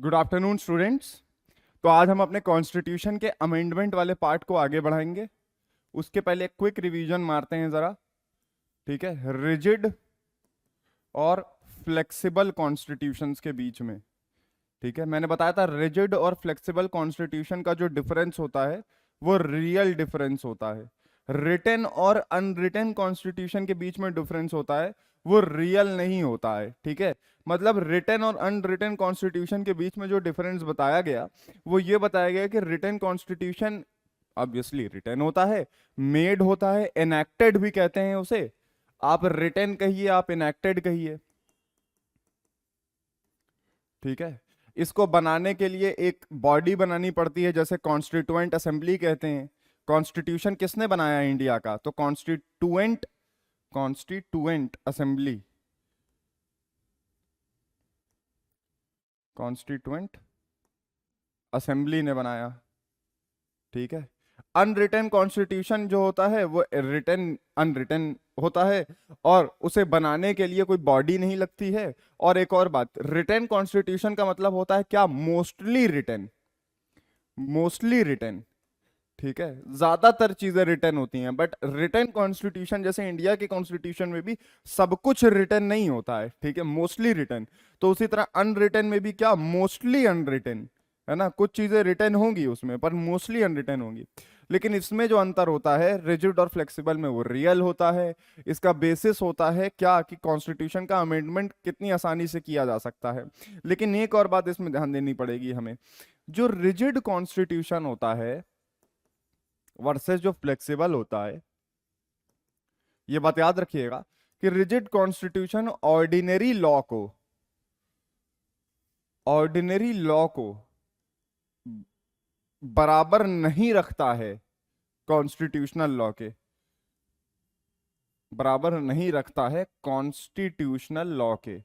Good afternoon students. तो आज हम अपने कॉन्स्टिट्यूशन के अमेंडमेंट वाले पार्ट को आगे बढ़ाएंगे। उसके पहले एक क्विक रिवीजन मारते हैं ज़रा। ठीक है, रिजिड और फ्लेक्सिबल कॉन्स्टिट्यूशंस के बीच में। ठीक है, मैंने बताया था रिजिड और फ्लेक्सिबल कॉन्स्टिट्यूशन का जो डिफरेंस होता है वो रियल डिफरेंस होता है। रिटन और अनरिटन कॉन्स्टिट्यूशन के बीच में डिफरेंस होता है, वो रियल नहीं होता है। ठीक है, मतलब रिटन और अनरिटन कॉन्स्टिट्यूशन के बीच में जो डिफरेंस बताया गया वो ये बताया गया कि रिटन कॉन्स्टिट्यूशन ऑब्वियसली रिटन होता है, मेड होता है, एनेक्टेड भी कहते हैं उसे। आप रिटन कहिए, आप इनेक्टेड कहिए। ठीक है, इसको बनाने के लिए एक बॉडी बनानी पड़ती है, जैसे कॉन्स्टिट्यूएंट असेंबली कहते हैं। कॉन्स्टिट्यूशन किसने बनाया इंडिया का? तो constituent constituent assembly, constituent assembly ने बनाया। ठीक है, अनरिटन कॉन्स्टिट्यूशन जो होता है वो रिटन अनरिटन होता है और उसे बनाने के लिए कोई बॉडी नहीं लगती है। और एक और बात, रिटन कॉन्स्टिट्यूशन का मतलब होता है क्या? Mostly written, mostly written. ठीक है, ज्यादातर चीजें रिटन होती हैं, बट रिटन कॉन्स्टिट्यूशन जैसे इंडिया के कॉन्स्टिट्यूशन में भी सब कुछ रिटन नहीं होता है। ठीक है, मोस्टली रिटन। तो उसी तरह अनरिटन में भी क्या? मोस्टली अनरिटन, है ना। कुछ चीजें रिटन होंगी उसमें पर मोस्टली अनरिटन होंगी। लेकिन इसमें जो अंतर होता है रिजिड और फ्लेक्सिबल में, वो रियल होता है। इसका बेसिस होता है क्या कि कॉन्स्टिट्यूशन का अमेंडमेंट कितनी आसानी से किया जा सकता है। लेकिन एक और बात इसमें ध्यान देनी पड़ेगी हमें, जो रिजिड कॉन्स्टिट्यूशन होता है वर्सेस जो फ्लेक्सिबल होता है, ये बात याद रखिएगा कि रिजिड कॉन्स्टिट्यूशन ऑर्डिनरी लॉ को बराबर नहीं रखता है, कॉन्स्टिट्यूशनल लॉ के बराबर नहीं रखता है कॉन्स्टिट्यूशनल लॉ के।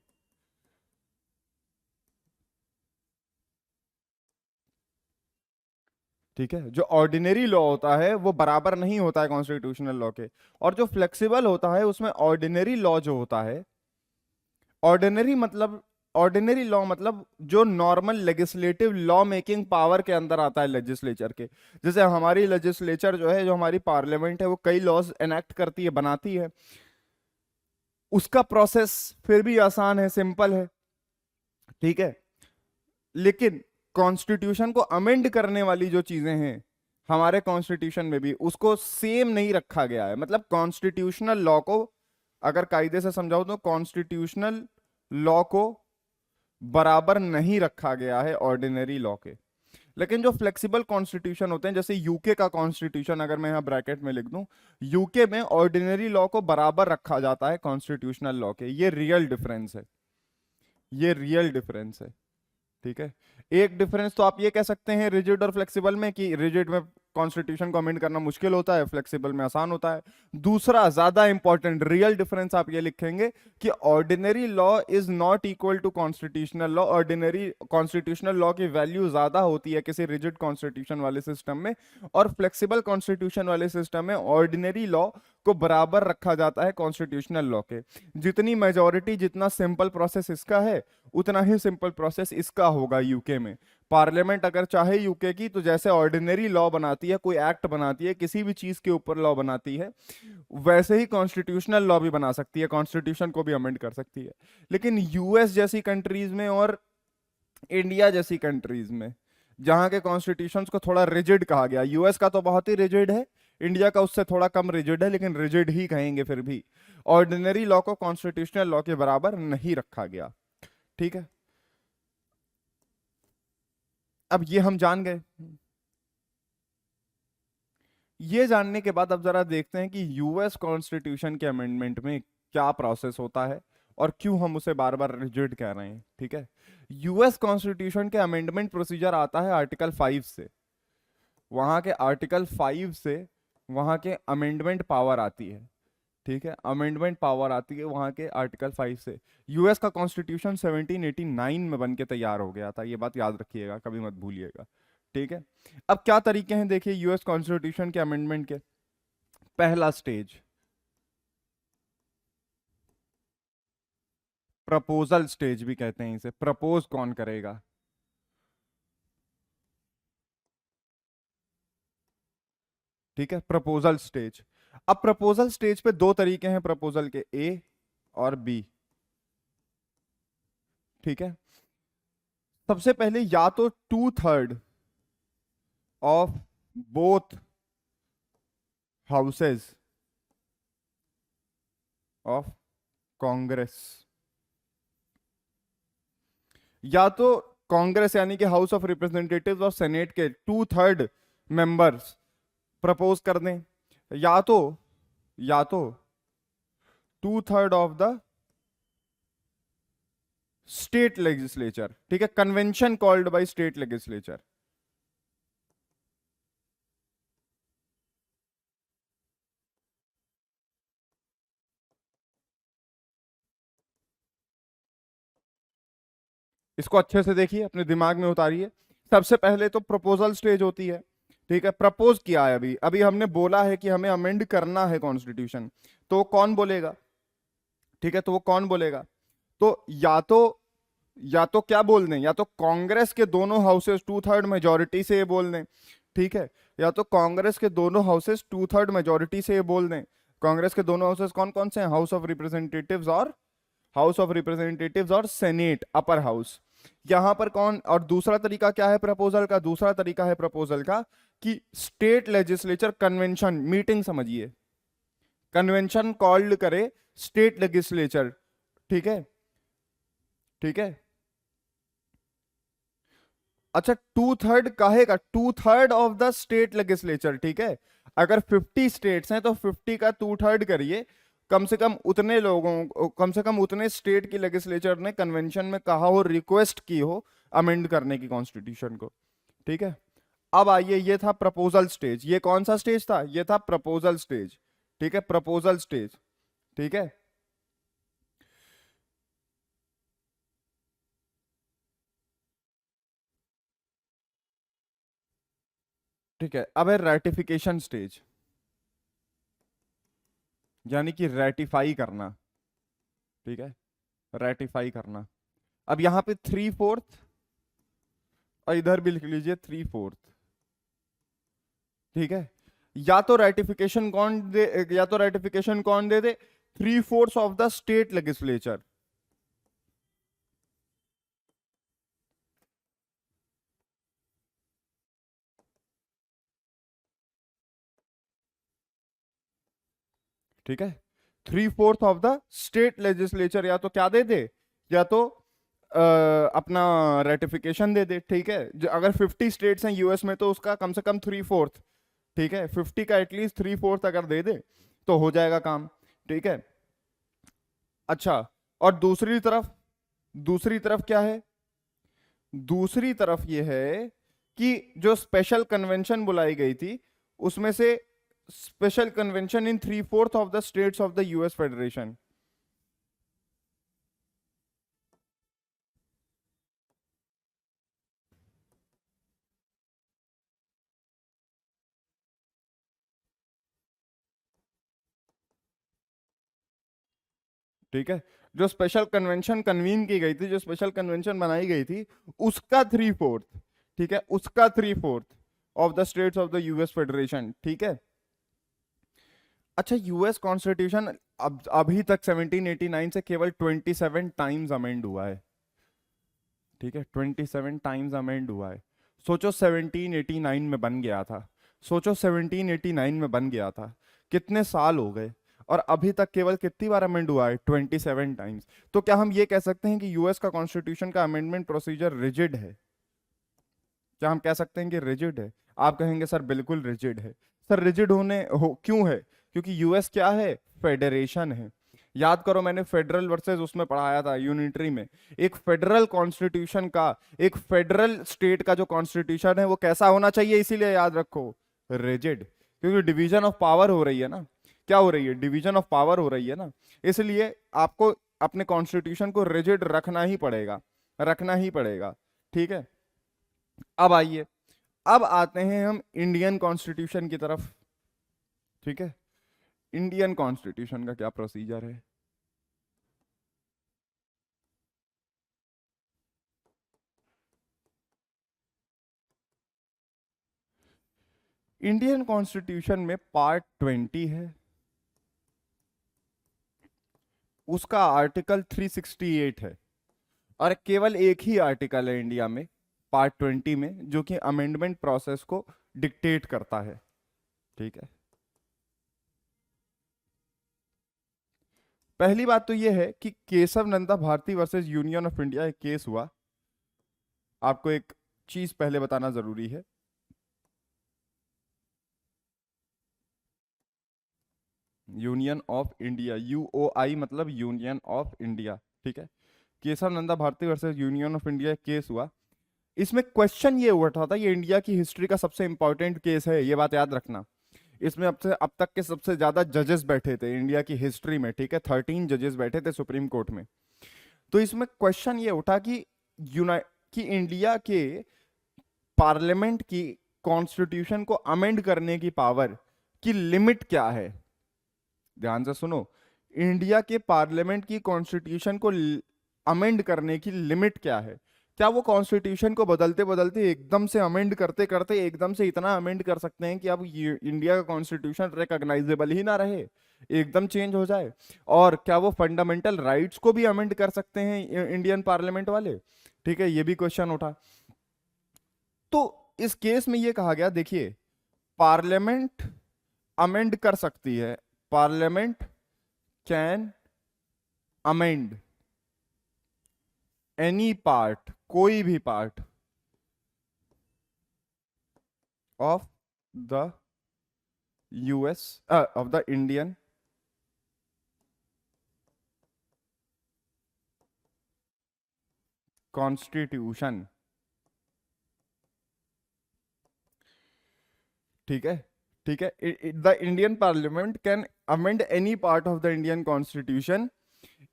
ठीक है, जो ऑर्डिनरी लॉ होता है वो बराबर नहीं होता है कॉन्स्टिट्यूशनल लॉ के। और जो फ्लेक्सिबल होता है उसमें ऑर्डिनरी लॉ जो होता है, ऑर्डिनरी मतलब, ऑर्डिनरी लॉ मतलब जो normal legislative law making power के अंदर आता है लेजिस्लेचर के। जैसे हमारी लेजिस्लेचर जो है, जो हमारी पार्लियामेंट है, वो कई लॉज एनेक्ट करती है, बनाती है। उसका प्रोसेस फिर भी आसान है, सिंपल है। ठीक है, लेकिन कॉन्स्टिट्यूशन को अमेंड करने वाली जो चीजें हैं हमारे कॉन्स्टिट्यूशन में भी, उसको सेम नहीं रखा गया है। मतलब कॉन्स्टिट्यूशनल लॉ को अगर कायदे से समझाओ तो कॉन्स्टिट्यूशनल लॉ को बराबर नहीं रखा गया है ऑर्डिनरी लॉ के। लेकिन जो फ्लेक्सिबल कॉन्स्टिट्यूशन होते हैं, जैसे यूके का कॉन्स्टिट्यूशन अगर मैं यहां ब्रैकेट में लिख दूं, यूके में ऑर्डिनरी लॉ को बराबर रखा जाता है कॉन्स्टिट्यूशनल लॉ के। ये रियल डिफरेंस है, ये रियल डिफरेंस है। ठीक है, एक डिफरेंस तो आप ये कह सकते हैं रिजिड और फ्लेक्सिबल में कि रिजिड में कॉन्स्टिट्यूशन को अमेंड करना मुश्किल होता है, फ्लेक्सिबल में आसान होता है। दूसरा ज्यादा इंपॉर्टेंट रियल डिफरेंस आप ये लिखेंगे कि ordinary law is not equal to constitutional law. Ordinary constitutional law की वैल्यू ज्यादा होती है किसी रिजिड कॉन्स्टिट्यूशन वाले सिस्टम में, और फ्लेक्सिबल कॉन्स्टिट्यूशन वाले सिस्टम में ऑर्डिनरी लॉ को बराबर रखा जाता है कॉन्स्टिट्यूशनल लॉ के। जितनी मेजोरिटी, जितना सिंपल प्रोसेस इसका है, उतना ही सिंपल प्रोसेस इसका होगा यूके में। पार्लियामेंट अगर चाहे यूके की, तो जैसे ऑर्डिनरी लॉ बनाती है, कोई एक्ट बनाती है, किसी भी चीज के ऊपर लॉ बनाती है, वैसे ही कॉन्स्टिट्यूशनल लॉ भी बना सकती है, कॉन्स्टिट्यूशन को भी अमेंड कर सकती है। लेकिन यूएस जैसी कंट्रीज में और इंडिया जैसी कंट्रीज में, जहां के कॉन्स्टिट्यूशंस को थोड़ा रिजिड कहा गया, यूएस का तो बहुत ही रिजिड है, इंडिया का उससे थोड़ा कम रिजिड है, लेकिन रिजिड ही कहेंगे फिर भी, ऑर्डिनरी लॉ को कॉन्स्टिट्यूशनल लॉ के बराबर नहीं रखा गया। ठीक है, अब ये हम जान गए। ये जानने के बाद अब जरा देखते हैं कि यूएस कॉन्स्टिट्यूशन के अमेंडमेंट में क्या प्रोसेस होता है और क्यों हम उसे बार बार रिजिड कह रहे हैं। ठीक है, यूएस कॉन्स्टिट्यूशन के अमेंडमेंट प्रोसीजर आता है आर्टिकल 5 से। वहां के आर्टिकल 5 से वहां के अमेंडमेंट पावर आती है। ठीक है, अमेंडमेंट पावर आती है वहां के आर्टिकल 5 से। यूएस का कॉन्स्टिट्यूशन 1789 में बन के तैयार हो गया था, ये बात याद रखिएगा, कभी मत भूलिएगा। ठीक है, अब क्या तरीके हैं देखिए यूएस कॉन्स्टिट्यूशन के अमेंडमेंट के। पहला स्टेज, प्रपोजल स्टेज भी कहते हैं इसे। प्रपोज कौन करेगा? ठीक है, प्रपोजल स्टेज। अब प्रपोजल स्टेज पे दो तरीके हैं प्रपोजल के, ए और बी। ठीक है, सबसे पहले या तो 2/3 of both houses of Congress, या तो कांग्रेस यानी कि हाउस ऑफ रिप्रेजेंटेटिव्स और सेनेट के 2/3 मेंबर्स प्रपोज कर दें, या तो 2/3 ऑफ द स्टेट लेजिस्लेचर, ठीक है, convention called by state legislature. इसको अच्छे से देखिए, अपने दिमाग में उतारिए। सबसे पहले तो प्रपोजल स्टेज होती है, ठीक है, प्रपोज किया है, अभी अभी हमने बोला है कि हमें अमेंड करना है कॉन्स्टिट्यूशन, तो कौन बोलेगा, ठीक है, तो वो कौन बोलेगा, तो या तो क्या बोल दें, या तो कांग्रेस के दोनों हाउसेस 2/3 मेजोरिटी से ये बोल दें, ठीक है, या तो कांग्रेस के दोनों हाउसेस 2/3 मेजोरिटी से ये बोल दें। कांग्रेस के दोनों हाउसेस कौन कौन से हैं, हाउस ऑफ रिप्रेजेंटेटिव्स और सेनेट अपर हाउस। यहां पर कौन, और दूसरा तरीका क्या है प्रपोजल का, दूसरा तरीका है प्रपोजल का कि स्टेट लेजिस्लेचर कन्वेंशन मीटिंग, समझिए, कन्वेंशन कॉल्ड करे स्टेट लेजिस्लेचर, ठीक है, ठीक है। अच्छा, 2/3 काहे का, 2/3 ऑफ द स्टेट लेजिस्लेचर, ठीक है, अगर 50 स्टेट्स हैं तो 50 का 2/3 करिए, कम से कम उतने लोगों, कम से कम उतने स्टेट की लेजिस्लेचर ने कन्वेंशन में कहा हो, रिक्वेस्ट की हो अमेंड करने की कॉन्स्टिट्यूशन को, ठीक है। अब आइए, ये था प्रपोजल स्टेज, ये कौन सा स्टेज था, ये था प्रपोजल स्टेज, ठीक है, प्रपोजल स्टेज, ठीक है। ठीक है, अब है रेटिफिकेशन स्टेज, यानी कि रेटिफाई करना, ठीक है, रेटिफाई करना। अब यहां पे 3/4 और इधर भी लिख लीजिए 3/4, ठीक है। या तो रेटिफिकेशन कौन दे दे, 3/4 ऑफ द स्टेट लेजिस्लेचर, ठीक है, 3/4 ऑफ द स्टेट लेजिस्लेचर, या तो क्या दे दे, या तो अपना रेटिफिकेशन दे दे, ठीक है। अगर 50 स्टेट्स हैं यूएस में तो उसका कम से कम 3/4, ठीक है, 50 का एटलीस्ट 3/4 अगर दे दे तो हो जाएगा काम, ठीक है। अच्छा, और दूसरी तरफ क्या है, दूसरी तरफ ये है कि जो स्पेशल कन्वेंशन बुलाई गई थी उसमें से special convention in 3/4 of the states of the US federation, ठीक है, जो स्पेशल कन्वेंशन कन्वीन की गई थी, जो स्पेशल कन्वेंशन बनाई गई थी, उसका 3/4, ठीक है, उसका 3/4 of the states of the US federation, ठीक है। अच्छा, यूएस कॉन्स्टिट्यूशन अब अभी तक 1789 से केवल 27 टाइम्स अमेंड हुआ है, ठीक है, 27 टाइम्स अमेंड हुआ है। सोचो 1789 में बन गया था, सोचो 1789 में बन गया था, कितने साल हो गए, और अभी तक केवल कितनी बार अमेंड हुआ है, 27 टाइम्स। तो क्या हम ये कह सकते हैं कि यूएस का कॉन्स्टिट्यूशन का अमेंडमेंट प्रोसीजर रिजिड है, क्या हम कह सकते हैं कि रिजिड है? आप कहेंगे सर बिल्कुल रिजिड है। सर रिजिड क्यों है, क्योंकि यूएस क्या है, फेडरेशन है। याद करो, मैंने फेडरल वर्सेस उसमें पढ़ाया था यूनिटरी में, एक फेडरल कॉन्स्टिट्यूशन का, एक फेडरल स्टेट का जो कॉन्स्टिट्यूशन है वो कैसा होना चाहिए, इसीलिए याद रखो रिजिड, क्योंकि डिवीजन ऑफ पावर हो रही है ना, क्या हो रही है, डिवीजन ऑफ पावर हो रही है ना, इसलिए आपको अपने कॉन्स्टिट्यूशन को रिजिड रखना ही पड़ेगा, रखना ही पड़ेगा, ठीक है। अब आइए, अब आते हैं हम इंडियन कॉन्स्टिट्यूशन की तरफ, ठीक है। इंडियन कॉन्स्टिट्यूशन का क्या प्रोसीजर है, इंडियन कॉन्स्टिट्यूशन में पार्ट 20 है, उसका आर्टिकल 368 है, और केवल एक ही आर्टिकल है इंडिया में पार्ट 20 में जो कि अमेंडमेंट प्रोसेस को डिक्टेट करता है। ठीक है, पहली बात तो यह है कि Kesavananda Bharati versus Union of India एक केस हुआ। आपको एक चीज पहले बताना जरूरी है, यूनियन ऑफ इंडिया, UOI मतलब यूनियन ऑफ इंडिया। ठीक है, Kesavananda Bharati versus Union of India case हुआ। इसमें क्वेश्चन ये उठा था, ये इंडिया की हिस्ट्री का सबसे इंपॉर्टेंट केस है, ये बात याद रखना। इसमें अब तक के सबसे ज्यादा जजेस बैठे थे इंडिया की हिस्ट्री में। ठीक है, 13 जजेस बैठे थे सुप्रीम कोर्ट में। तो इसमें क्वेश्चन ये उठा कि इंडिया के पार्लियामेंट की कॉन्स्टिट्यूशन को अमेंड करने की पावर की लिमिट क्या है। ध्यान से सुनो, इंडिया के पार्लियामेंट की कॉन्स्टिट्यूशन को अमेंड करने की लिमिट क्या है। क्या वो कॉन्स्टिट्यूशन को बदलते बदलते एकदम से अमेंड करते करते एकदम से इतना अमेंड कर सकते हैं कि अब इंडिया का कॉन्स्टिट्यूशन रिकॉग्नाइजेबल ही ना रहे, एकदम चेंज हो जाए। और क्या वो फंडामेंटल राइट्स को भी अमेंड कर सकते हैं इंडियन पार्लियामेंट वाले। ठीक है, ये भी क्वेश्चन उठा। तो इस केस में ये कहा गया, देखिए पार्लियामेंट अमेंड कर सकती है, parliament can amend any part, कोई भी part of the US of the Indian constitution. ठीक है, ठीक है, the Indian parliament can amend any part of the Indian constitution,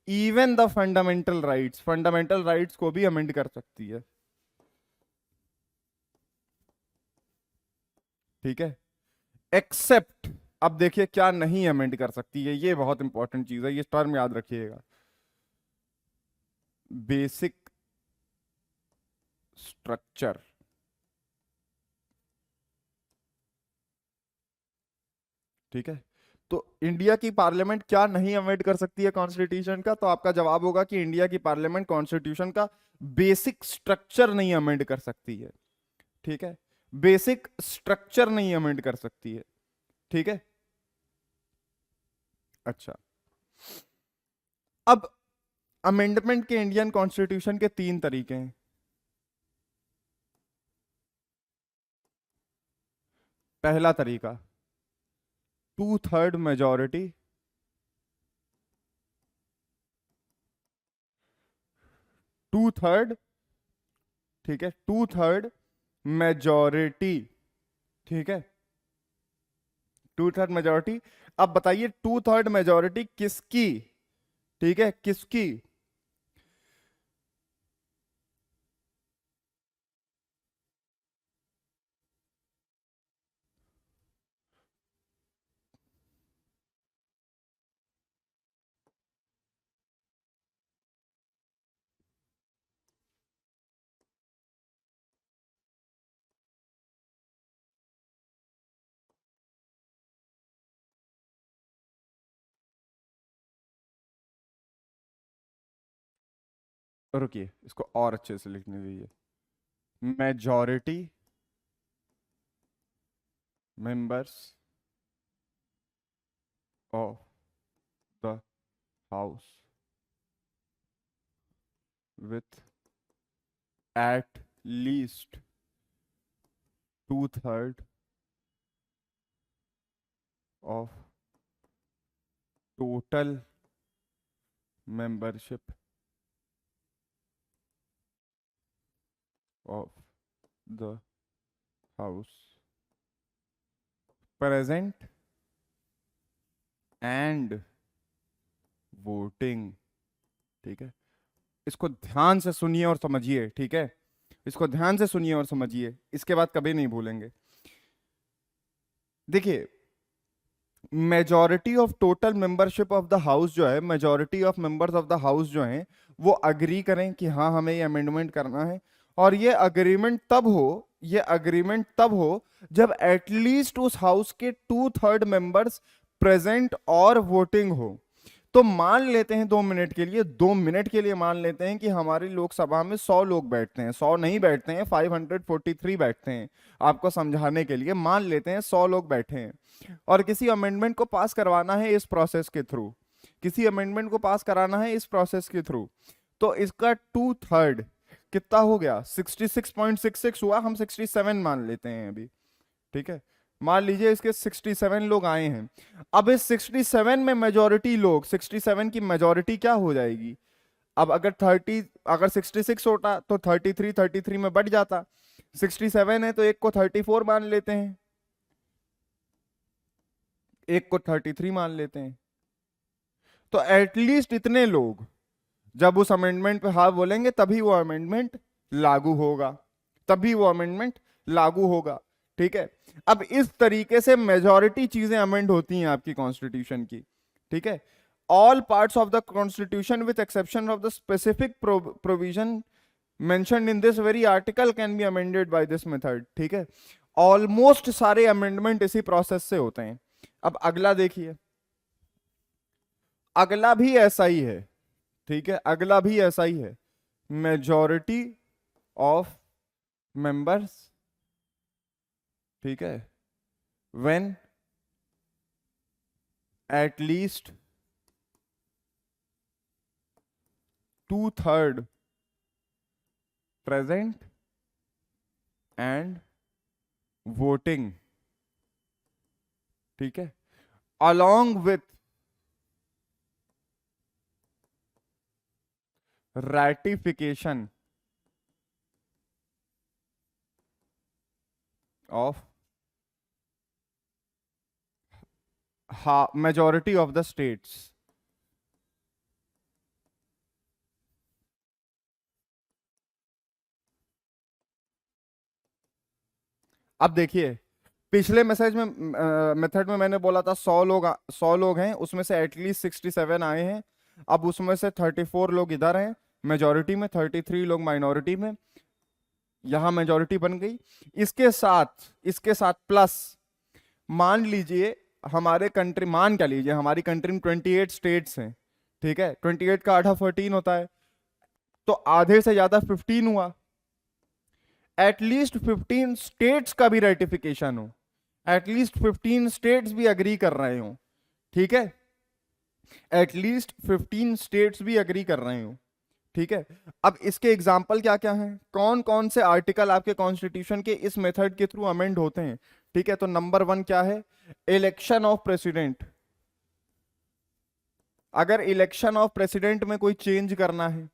even the fundamental rights, fundamental rights को भी अमेंड कर सकती है। ठीक है, एक्सेप्ट, अब देखिए क्या नहीं अमेंड कर सकती है, ये बहुत इंपॉर्टेंट चीज है, ये टर्म याद रखिएगा, बेसिक स्ट्रक्चर। ठीक है, तो इंडिया की पार्लियामेंट क्या नहीं अमेंड कर सकती है कॉन्स्टिट्यूशन का, तो आपका जवाब होगा कि इंडिया की पार्लियामेंट कॉन्स्टिट्यूशन का बेसिक स्ट्रक्चर नहीं अमेंड कर सकती है। ठीक है, बेसिक स्ट्रक्चर नहीं अमेंड कर सकती है। ठीक है, अच्छा, अब अमेंडमेंट के इंडियन कॉन्स्टिट्यूशन के 3 तरीके हैं। पहला तरीका 2/3 मेजॉरिटी, टू थर्ड, ठीक है, 2/3 मेजॉरिटी। ठीक है, 2/3 मेजॉरिटी। अब बताइए 2/3 मेजॉरिटी किसकी। ठीक है, किसकी, रुकिए इसको और अच्छे से लिखने दीजिए, majority members of the house with at least 2/3 of total membership of the house present and voting। ठीक है, इसको ध्यान से सुनिए और समझिए। ठीक है, इसको ध्यान से सुनिए और समझिए, इसके बाद कभी नहीं भूलेंगे। देखिए majority of total membership of the house जो है, majority of members of the house जो हैं वो अग्री करें कि हाँ हमें ये अमेंडमेंट करना है, और ये अग्रीमेंट तब हो ये अग्रीमेंट तब हो जब एटलीस्ट उस हाउस के 2/3 मेंबर्स प्रेजेंट और वोटिंग हो। तो मान लेते हैं 2 मिनट के लिए, 2 मिनट के लिए मान लेते हैं कि हमारी लोकसभा में 100 लोग बैठते हैं, 100 नहीं बैठते हैं, 543 बैठते हैं। आपको समझाने के लिए मान लेते हैं 100 लोग बैठे हैं और किसी अमेंडमेंट को पास करवाना है इस प्रोसेस के थ्रू, किसी अमेंडमेंट को पास कराना है इस प्रोसेस के थ्रू। तो इसका 2/3 कितना हो गया, 66.66 हुआ। हम 67 मान लेते हैं अभी, ठीक है। मान लीजिए इसके 67 लोग आए हैं। अब इस 67 में मेजोरिटी लोग, 67 की मेजोरिटी क्या हो जाएगी? अब अगर 66 होता तो 33 में बढ़ जाता। 67 है तो एक को 34 मान लेते हैं, एक को 33 मान लेते हैं। तो एटलीस्ट इतने लोग जब उस अमेंडमेंट पे हाँ बोलेंगे तभी वो अमेंडमेंट लागू होगा, तभी वो अमेंडमेंट लागू होगा, ठीक है। अब इस तरीके से मेजॉरिटी चीजें अमेंड होती हैं आपकी कॉन्स्टिट्यूशन की, ठीक है। All parts of the constitution with exception of the specific provision mentioned in this very article can be amended by this method, ठीक है। ऑलमोस्ट सारे अमेंडमेंट इसी प्रोसेस से होते हैं। अब अगला देखिए, अगला भी ऐसा ही है, ठीक है, अगला भी ऐसा ही है। मेजॉरिटी ऑफ मेंबर्स, ठीक है, when at least 2/3 present and voting, ठीक है, along with ratification of majority of the states। अब देखिए, पिछले मैसेज में मेथड में मैंने बोला था 100 लोग हैं, उसमें से एटलीस्ट 67 आए हैं। अब उसमें से 34 लोग इधर हैं मेजॉरिटी में, 33 लोग माइनॉरिटी में, यहां मेजॉरिटी बन गई। इसके साथ प्लस मान लीजिए हमारे कंट्री, मान क्या लीजिए हमारी कंट्री में 28 स्टेट्स हैं, ठीक है। 28 का आधा 14 होता है, तो आधे से ज्यादा 15 हुआ। एटलीस्ट 15 स्टेट्स का भी रेटिफिकेशन हो, एटलीस्ट 15 स्टेट्स भी अग्री कर रहे हो, ठीक है, एटलीस्ट 15 स्टेट्स भी अग्री कर रहे हो, ठीक है। अब इसके एग्जाम्पल क्या क्या हैं, कौन कौन से आर्टिकल आपके कॉन्स्टिट्यूशन के इस मेथड के थ्रू अमेंड होते हैं, ठीक है। तो नंबर 1 क्या है, इलेक्शन ऑफ प्रेसिडेंट। अगर इलेक्शन ऑफ प्रेसिडेंट में कोई चेंज करना है,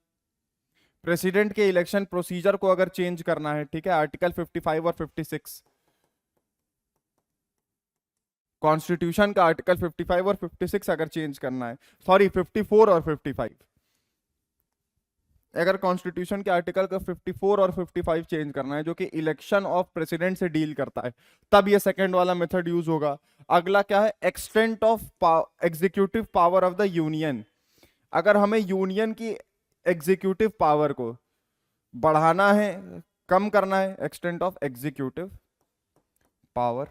प्रेसिडेंट के इलेक्शन प्रोसीजर को अगर चेंज करना है, ठीक है, आर्टिकल 55 और 56 कॉन्स्टिट्यूशन का, आर्टिकल 55 और 56 अगर चेंज करना है, सॉरी 54 और 55, अगर कॉन्स्टिट्यूशन के आर्टिकल का 54 और 55 चेंज करना है जो कि इलेक्शन ऑफ प्रेसिडेंट से डील करता है, तब ये सेकंड वाला मेथड यूज होगा। अगला क्या है, extent of executive power of the union. अगर हमें यूनियन की एग्जीक्यूटिव पावर को बढ़ाना है, कम करना है, extent of executive power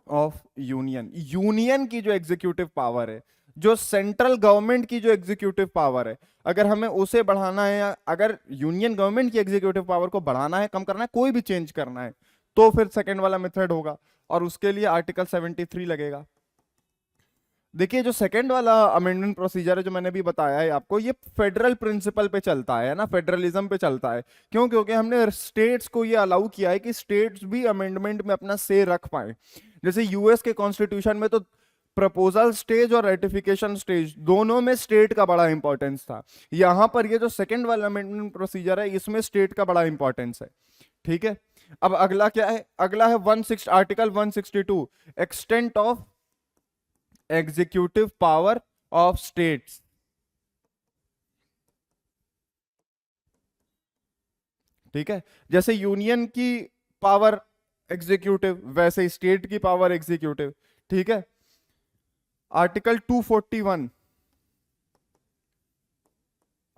of union. Union की जो एग्जीक्यूटिव पावर है, जो सेंट्रल गवर्नमेंट की जो एग्जीक्यूटिव पावर है, अगर हमें उसे बढ़ाना है, या अगर यूनियन गवर्नमेंट की एग्जीक्यूटिव पावर को बढ़ाना है, कम करना है, कोई भी चेंज करना है, तो फिर सेकंड वाला मेथड होगा और उसके लिए आर्टिकल 73 लगेगा। देखिए जो सेकंड वाला अमेंडमेंट प्रोसीजर है जो मैंने भी बताया है आपको, ये फेडरल प्रिंसिपल पे चलता है ना, फेडरलिज्म पे चलता है। क्यों? क्योंकि हमने स्टेट्स को ये अलाउ किया है कि स्टेट्स भी अमेंडमेंट में अपना से रख पाए। जैसे यूएस के कॉन्स्टिट्यूशन में तो प्रपोजल स्टेज और रेटिफिकेशन स्टेज दोनों में स्टेट का बड़ा इंपॉर्टेंस था। यहां पर ये जो सेकंड वाला अमेंडमेंट प्रोसीजर है इसमें स्टेट का बड़ा इंपॉर्टेंस है, ठीक है। अब अगला क्या है, अगला है article 162, extent of executive power of states. ठीक है, जैसे यूनियन की पावर एग्जीक्यूटिव वैसे स्टेट की पावर एग्जीक्यूटिव, ठीक है। आर्टिकल 241,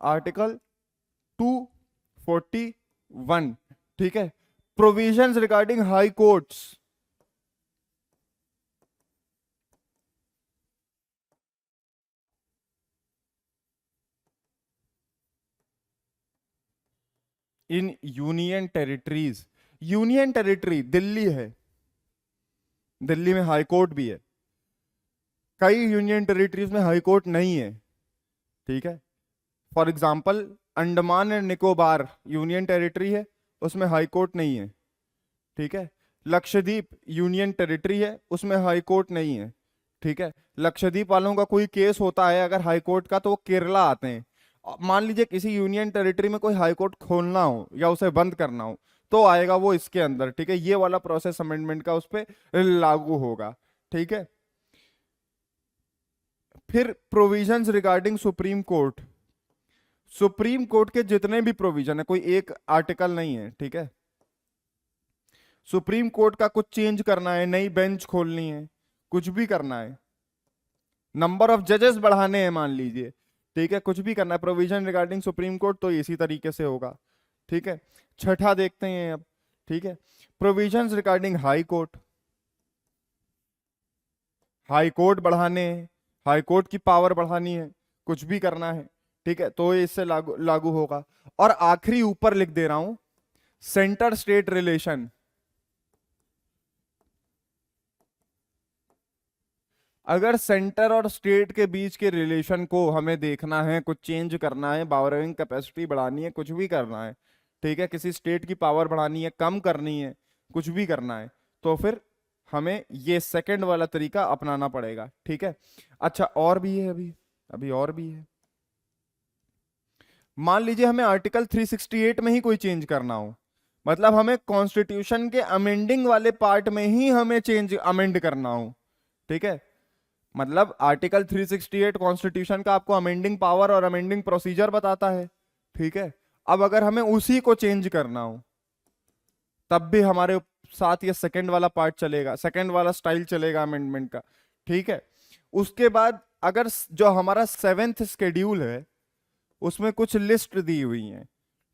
आर्टिकल 241, ठीक है, provisions regarding high courts, in union territories. Union territory Delhi है, दिल्ली में हाई कोर्ट भी है, कई यूनियन टेरिटरीज में हाई कोर्ट नहीं है, ठीक है। For example Andaman and Nicobar union territory है, उसमें हाई कोर्ट नहीं है, ठीक है। लक्षद्वीप यूनियन टेरिटरी है, उसमें हाई कोर्ट नहीं है, ठीक है। लक्षद्वीप वालों का कोई केस होता है अगर हाई कोर्ट का, तो वो केरला आते हैं। मान लीजिए किसी यूनियन टेरिटरी में कोई हाई कोर्ट खोलना हो या उसे बंद करना हो, तो आएगा वो इसके अंदर, ठीक है। ये वाला प्रोसेस अमेंडमेंट का उस पर लागू होगा, ठीक है। फिर provisions regarding supreme court, supreme court के जितने भी प्रोविजन है, कोई एक आर्टिकल नहीं है, ठीक है। सुप्रीम कोर्ट का कुछ चेंज करना है, नई बेंच खोलनी है, कुछ भी करना है, नंबर ऑफ जजेस बढ़ाने हैं मान लीजिए, ठीक है, कुछ भी करना है प्रोविजन रिगार्डिंग सुप्रीम कोर्ट, तो इसी तरीके से होगा, ठीक है। छठा देखते हैं अब, ठीक है। Provisions regarding high court, high court बढ़ाने हैं, हाई कोर्ट की पावर बढ़ानी है, कुछ भी करना है, ठीक है, तो ये इससे लागू लागू होगा। और आखिरी ऊपर लिख दे रहा हूं, सेंटर स्टेट रिलेशन। अगर सेंटर और स्टेट के बीच के रिलेशन को हमें देखना है, कुछ चेंज करना है, बारोइंग कैपेसिटी बढ़ानी है, कुछ भी करना है, ठीक है, किसी स्टेट की पावर बढ़ानी है, कम करनी है, कुछ भी करना है, तो फिर हमें ये सेकंड वाला तरीका अपनाना पड़ेगा, ठीक है। अच्छा और भी है, अभी अभी और भी है। मान लीजिए हमें आर्टिकल 368 में ही कोई चेंज करना हो, मतलब हमें कॉन्स्टिट्यूशन के अमेंडिंग वाले पार्ट में ही हमें चेंज अमेंड करना हो, ठीक है। मतलब आर्टिकल 368 कॉन्स्टिट्यूशन का आपको अमेंडिंग पावर और अमेंडिंग प्रोसीजर बताता है, ठीक है। अब अगर हमें उसी को चेंज करना हो, तब भी हमारे साथ ये सेकंड वाला पार्ट चलेगा, सेकंड वाला स्टाइल चलेगा अमेंडमेंट का, ठीक है। उसके बाद अगर जो हमारा 7th शेड्यूल है उसमें कुछ लिस्ट दी हुई है,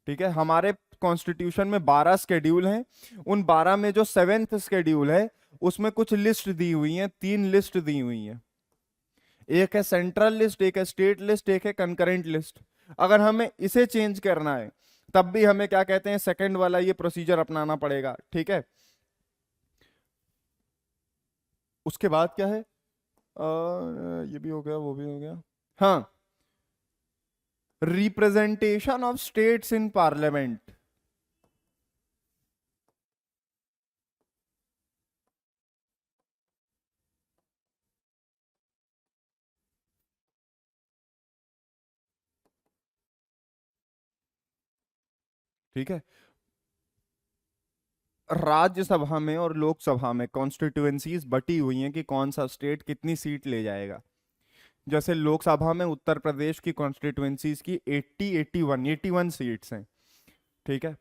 ठीक है। हमारे कॉन्स्टिट्यूशन में 12 शेड्यूल हैं, उन 12 में जो 7th शेड्यूल है उसमें कुछ लिस्ट दी हुई है, 3 लिस्ट दी हुई है, एक है सेंट्रल लिस्ट, एक है स्टेट लिस्ट, एक है कंकरेंट लिस्ट। अगर हमें इसे चेंज करना है तब भी हमें क्या कहते हैं, सेकंड वाला ये प्रोसीजर अपनाना पड़ेगा, ठीक है। उसके बाद क्या है, ये भी हो गया, वो भी हो गया। हाँ, representation of states in parliament. ठीक है, राज्यसभा में और लोकसभा में कॉन्स्टिट्यूएंसीज बटी हुई हैं कि कौन सा स्टेट कितनी सीट ले जाएगा। जैसे लोकसभा में उत्तर प्रदेश की कॉन्स्टिट्यूएंसीज की 81 सीट्स हैं, ठीक है।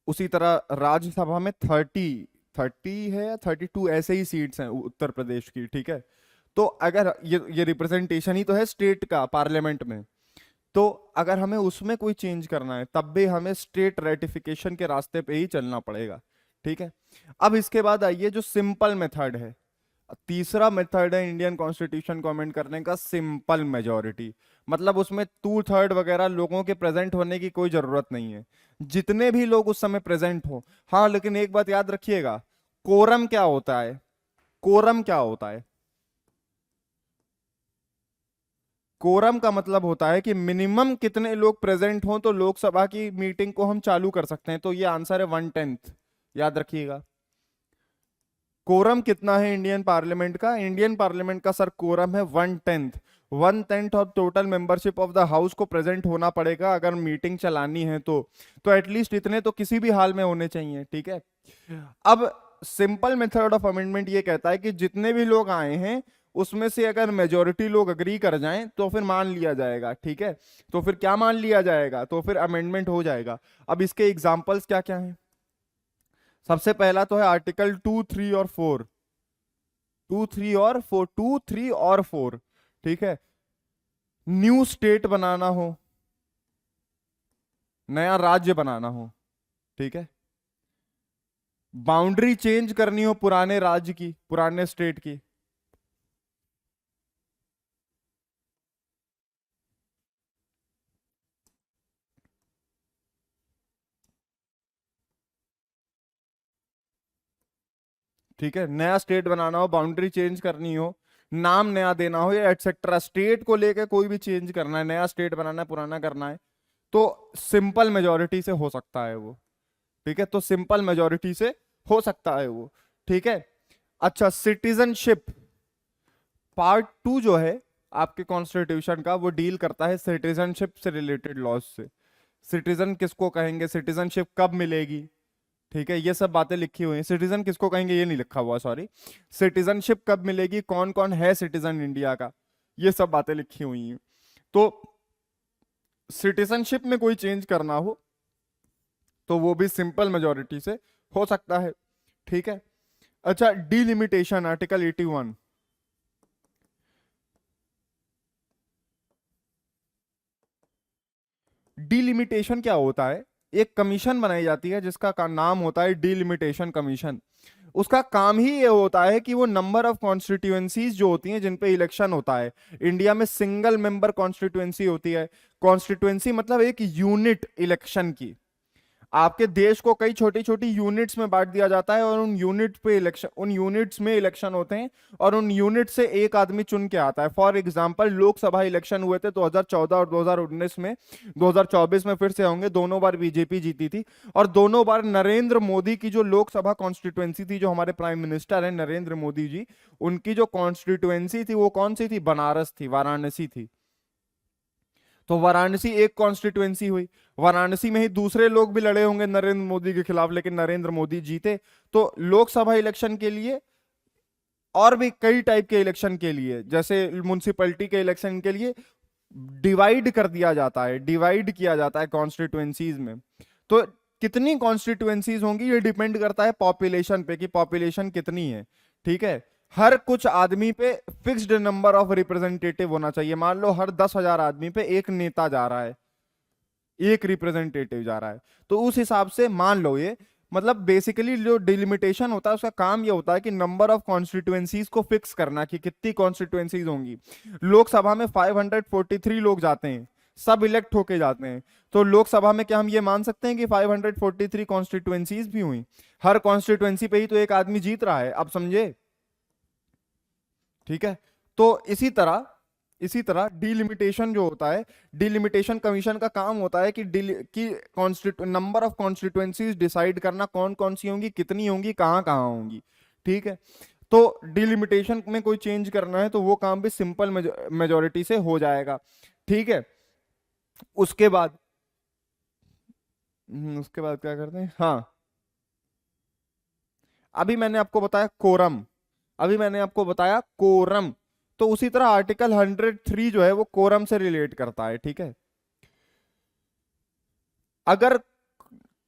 उसी तरह राज्यसभा में 30 है या 32 ऐसे ही सीट्स हैं उत्तर प्रदेश की, ठीक है। तो अगर ये रिप्रेजेंटेशन ही तो है स्टेट का पार्लियामेंट में, तो अगर हमें उसमें कोई चेंज करना है तब भी हमें स्टेट रेटिफिकेशन के रास्ते पे ही चलना पड़ेगा, ठीक है। अब इसके बाद आइए जो सिंपल मेथड है, तीसरा मेथड है इंडियन कॉन्स्टिट्यूशन को अमेंड करने का, सिंपल मेजोरिटी। मतलब उसमें 2/3 वगैरह लोगों के प्रेजेंट होने की कोई जरूरत नहीं है, जितने भी लोग उस समय प्रेजेंट हो। हाँ, लेकिन एक बात याद रखिएगा, कोरम क्या होता है, कोरम क्या होता है, कोरम का मतलब होता है कि मिनिमम कितने लोग प्रेजेंट हों तो लोकसभा की मीटिंग को हम चालू कर सकते हैं। तो ये आंसर है 1/10, याद रखिएगा। कोरम कितना है इंडियन पार्लियामेंट का, इंडियन पार्लियामेंट का सर कोरम है 1/10। 1/10 of total membership of the house को प्रेजेंट होना पड़ेगा अगर मीटिंग चलानी है तो एटलीस्ट इतने तो किसी भी हाल में होने चाहिए, ठीक है। अब सिंपल मेथड ऑफ अमेंडमेंट ये कहता है कि जितने भी लोग आए हैं उसमें से अगर मेजोरिटी लोग अग्री कर जाएं तो फिर मान लिया जाएगा, ठीक है। तो फिर क्या मान लिया जाएगा, तो फिर अमेंडमेंट हो जाएगा। अब इसके एग्जांपल्स क्या क्या हैं, सबसे पहला तो है आर्टिकल 2, 3 और 4। 2, 3 और 4, 2, 3 और 4, ठीक है। न्यू स्टेट बनाना हो, नया राज्य बनाना हो, ठीक है। बाउंड्री चेंज करनी हो पुराने राज्य की, पुराने स्टेट की। ठीक है, नया स्टेट बनाना हो, बाउंड्री चेंज करनी हो, नाम नया देना हो या एटसेट्रा, स्टेट को लेके कोई भी चेंज करना है, नया स्टेट बनाना है, पुराना करना है, तो सिंपल मेजोरिटी से हो सकता है वो। ठीक है, तो सिंपल मेजोरिटी से हो सकता है वो। ठीक है। अच्छा, सिटीजनशिप पार्ट 2 जो है आपके कॉन्स्टिट्यूशन का, वो डील करता है सिटीजनशिप से रिलेटेड लॉज से। सिटीजन किसको कहेंगे, सिटीजनशिप कब मिलेगी, ठीक है, ये सब बातें लिखी हुई हैं। सिटीजन किसको कहेंगे ये नहीं लिखा हुआ, सॉरी। सिटीजनशिप कब मिलेगी, कौन कौन है सिटीजन इंडिया का, ये सब बातें लिखी हुई हैं। तो सिटीजनशिप में कोई चेंज करना हो तो वो भी सिंपल मेजोरिटी से हो सकता है। ठीक है। अच्छा, डिलिमिटेशन आर्टिकल 81। डिलिमिटेशन क्या होता है, एक कमीशन बनाई जाती है जिसका नाम होता है डिलिमिटेशन कमीशन। उसका काम ही ये होता है कि वो नंबर ऑफ कॉन्स्टिट्यूएंसीज जो होती हैं जिन पे इलेक्शन होता है, इंडिया में सिंगल मेंबर कॉन्स्टिट्यूएंसी होती है। कॉन्स्टिट्यूएंसी मतलब एक यूनिट इलेक्शन की। आपके देश को कई छोटी छोटी यूनिट्स में बांट दिया जाता है और उन यूनिट पे इलेक्शन, उन यूनिट्स में इलेक्शन होते हैं और उन यूनिट से एक आदमी चुन के आता है। फॉर एग्जांपल, लोकसभा इलेक्शन हुए थे 2014 और 2019 में, 2024 में फिर से होंगे। दोनों बार बीजेपी जीती थी और दोनों बार नरेंद्र मोदी की जो लोकसभा कॉन्स्टिट्युएंसी थी, जो हमारे प्राइम मिनिस्टर है नरेंद्र मोदी जी, उनकी जो कॉन्स्टिट्युएंसी थी वो कौन सी थी, बनारस थी, वाराणसी थी। तो वाराणसी एक कॉन्स्टिट्युएंसी हुई। वाराणसी में ही दूसरे लोग भी लड़े होंगे नरेंद्र मोदी के खिलाफ, लेकिन नरेंद्र मोदी जीते। तो लोकसभा इलेक्शन के लिए और भी कई टाइप के इलेक्शन के लिए, जैसे म्युनिसिपैलिटी के इलेक्शन के लिए डिवाइड कर दिया जाता है, डिवाइड किया जाता है कॉन्स्टिट्युएंसीज में। तो कितनी कॉन्स्टिट्युएंसीज होंगी ये डिपेंड करता है पॉपुलेशन पे, कि पॉपुलेशन कितनी है। ठीक है। हर कुछ आदमी पे फिक्स्ड नंबर ऑफ रिप्रेजेंटेटिव होना चाहिए। मान लो हर 10,000 आदमी पे एक नेता जा रहा है, एक रिप्रेजेंटेटिव जा रहा है, तो उस हिसाब से मान लो ये, मतलब बेसिकली जो डिलिमिटेशन होता है उसका काम ये होता है कि नंबर ऑफ कॉन्स्टिट्युएंसीज को फिक्स करना, कि कितनी कॉन्स्टिट्युएंसीज होंगी। लोकसभा में 543 लोग जाते हैं, सब इलेक्ट होके जाते हैं। तो लोकसभा में क्या हम ये मान सकते हैं कि 543 कॉन्स्टिट्युएंसीज भी हुई? हर कॉन्स्टिट्युएंसी पे ही तो एक आदमी जीत रहा है, अब समझे। ठीक है। तो इसी तरह डिलिमिटेशन जो होता है, डिलिमिटेशन कमीशन का काम होता है कि नंबर ऑफ कॉन्स्टिट्युएंसीज डिसाइड करना, कौन कौन सी होंगी, कितनी होंगी, कहां कहां होंगी। ठीक है। तो डिलिमिटेशन में कोई चेंज करना है तो वो काम भी सिंपल मेजोरिटी से हो जाएगा। ठीक है। उसके बाद उसके बाद क्या करते हैं, हाँ, अभी मैंने आपको बताया कोरम, अभी मैंने आपको बताया कोरम। तो उसी तरह आर्टिकल 103 जो है वो कोरम से रिलेट करता है। ठीक है। अगर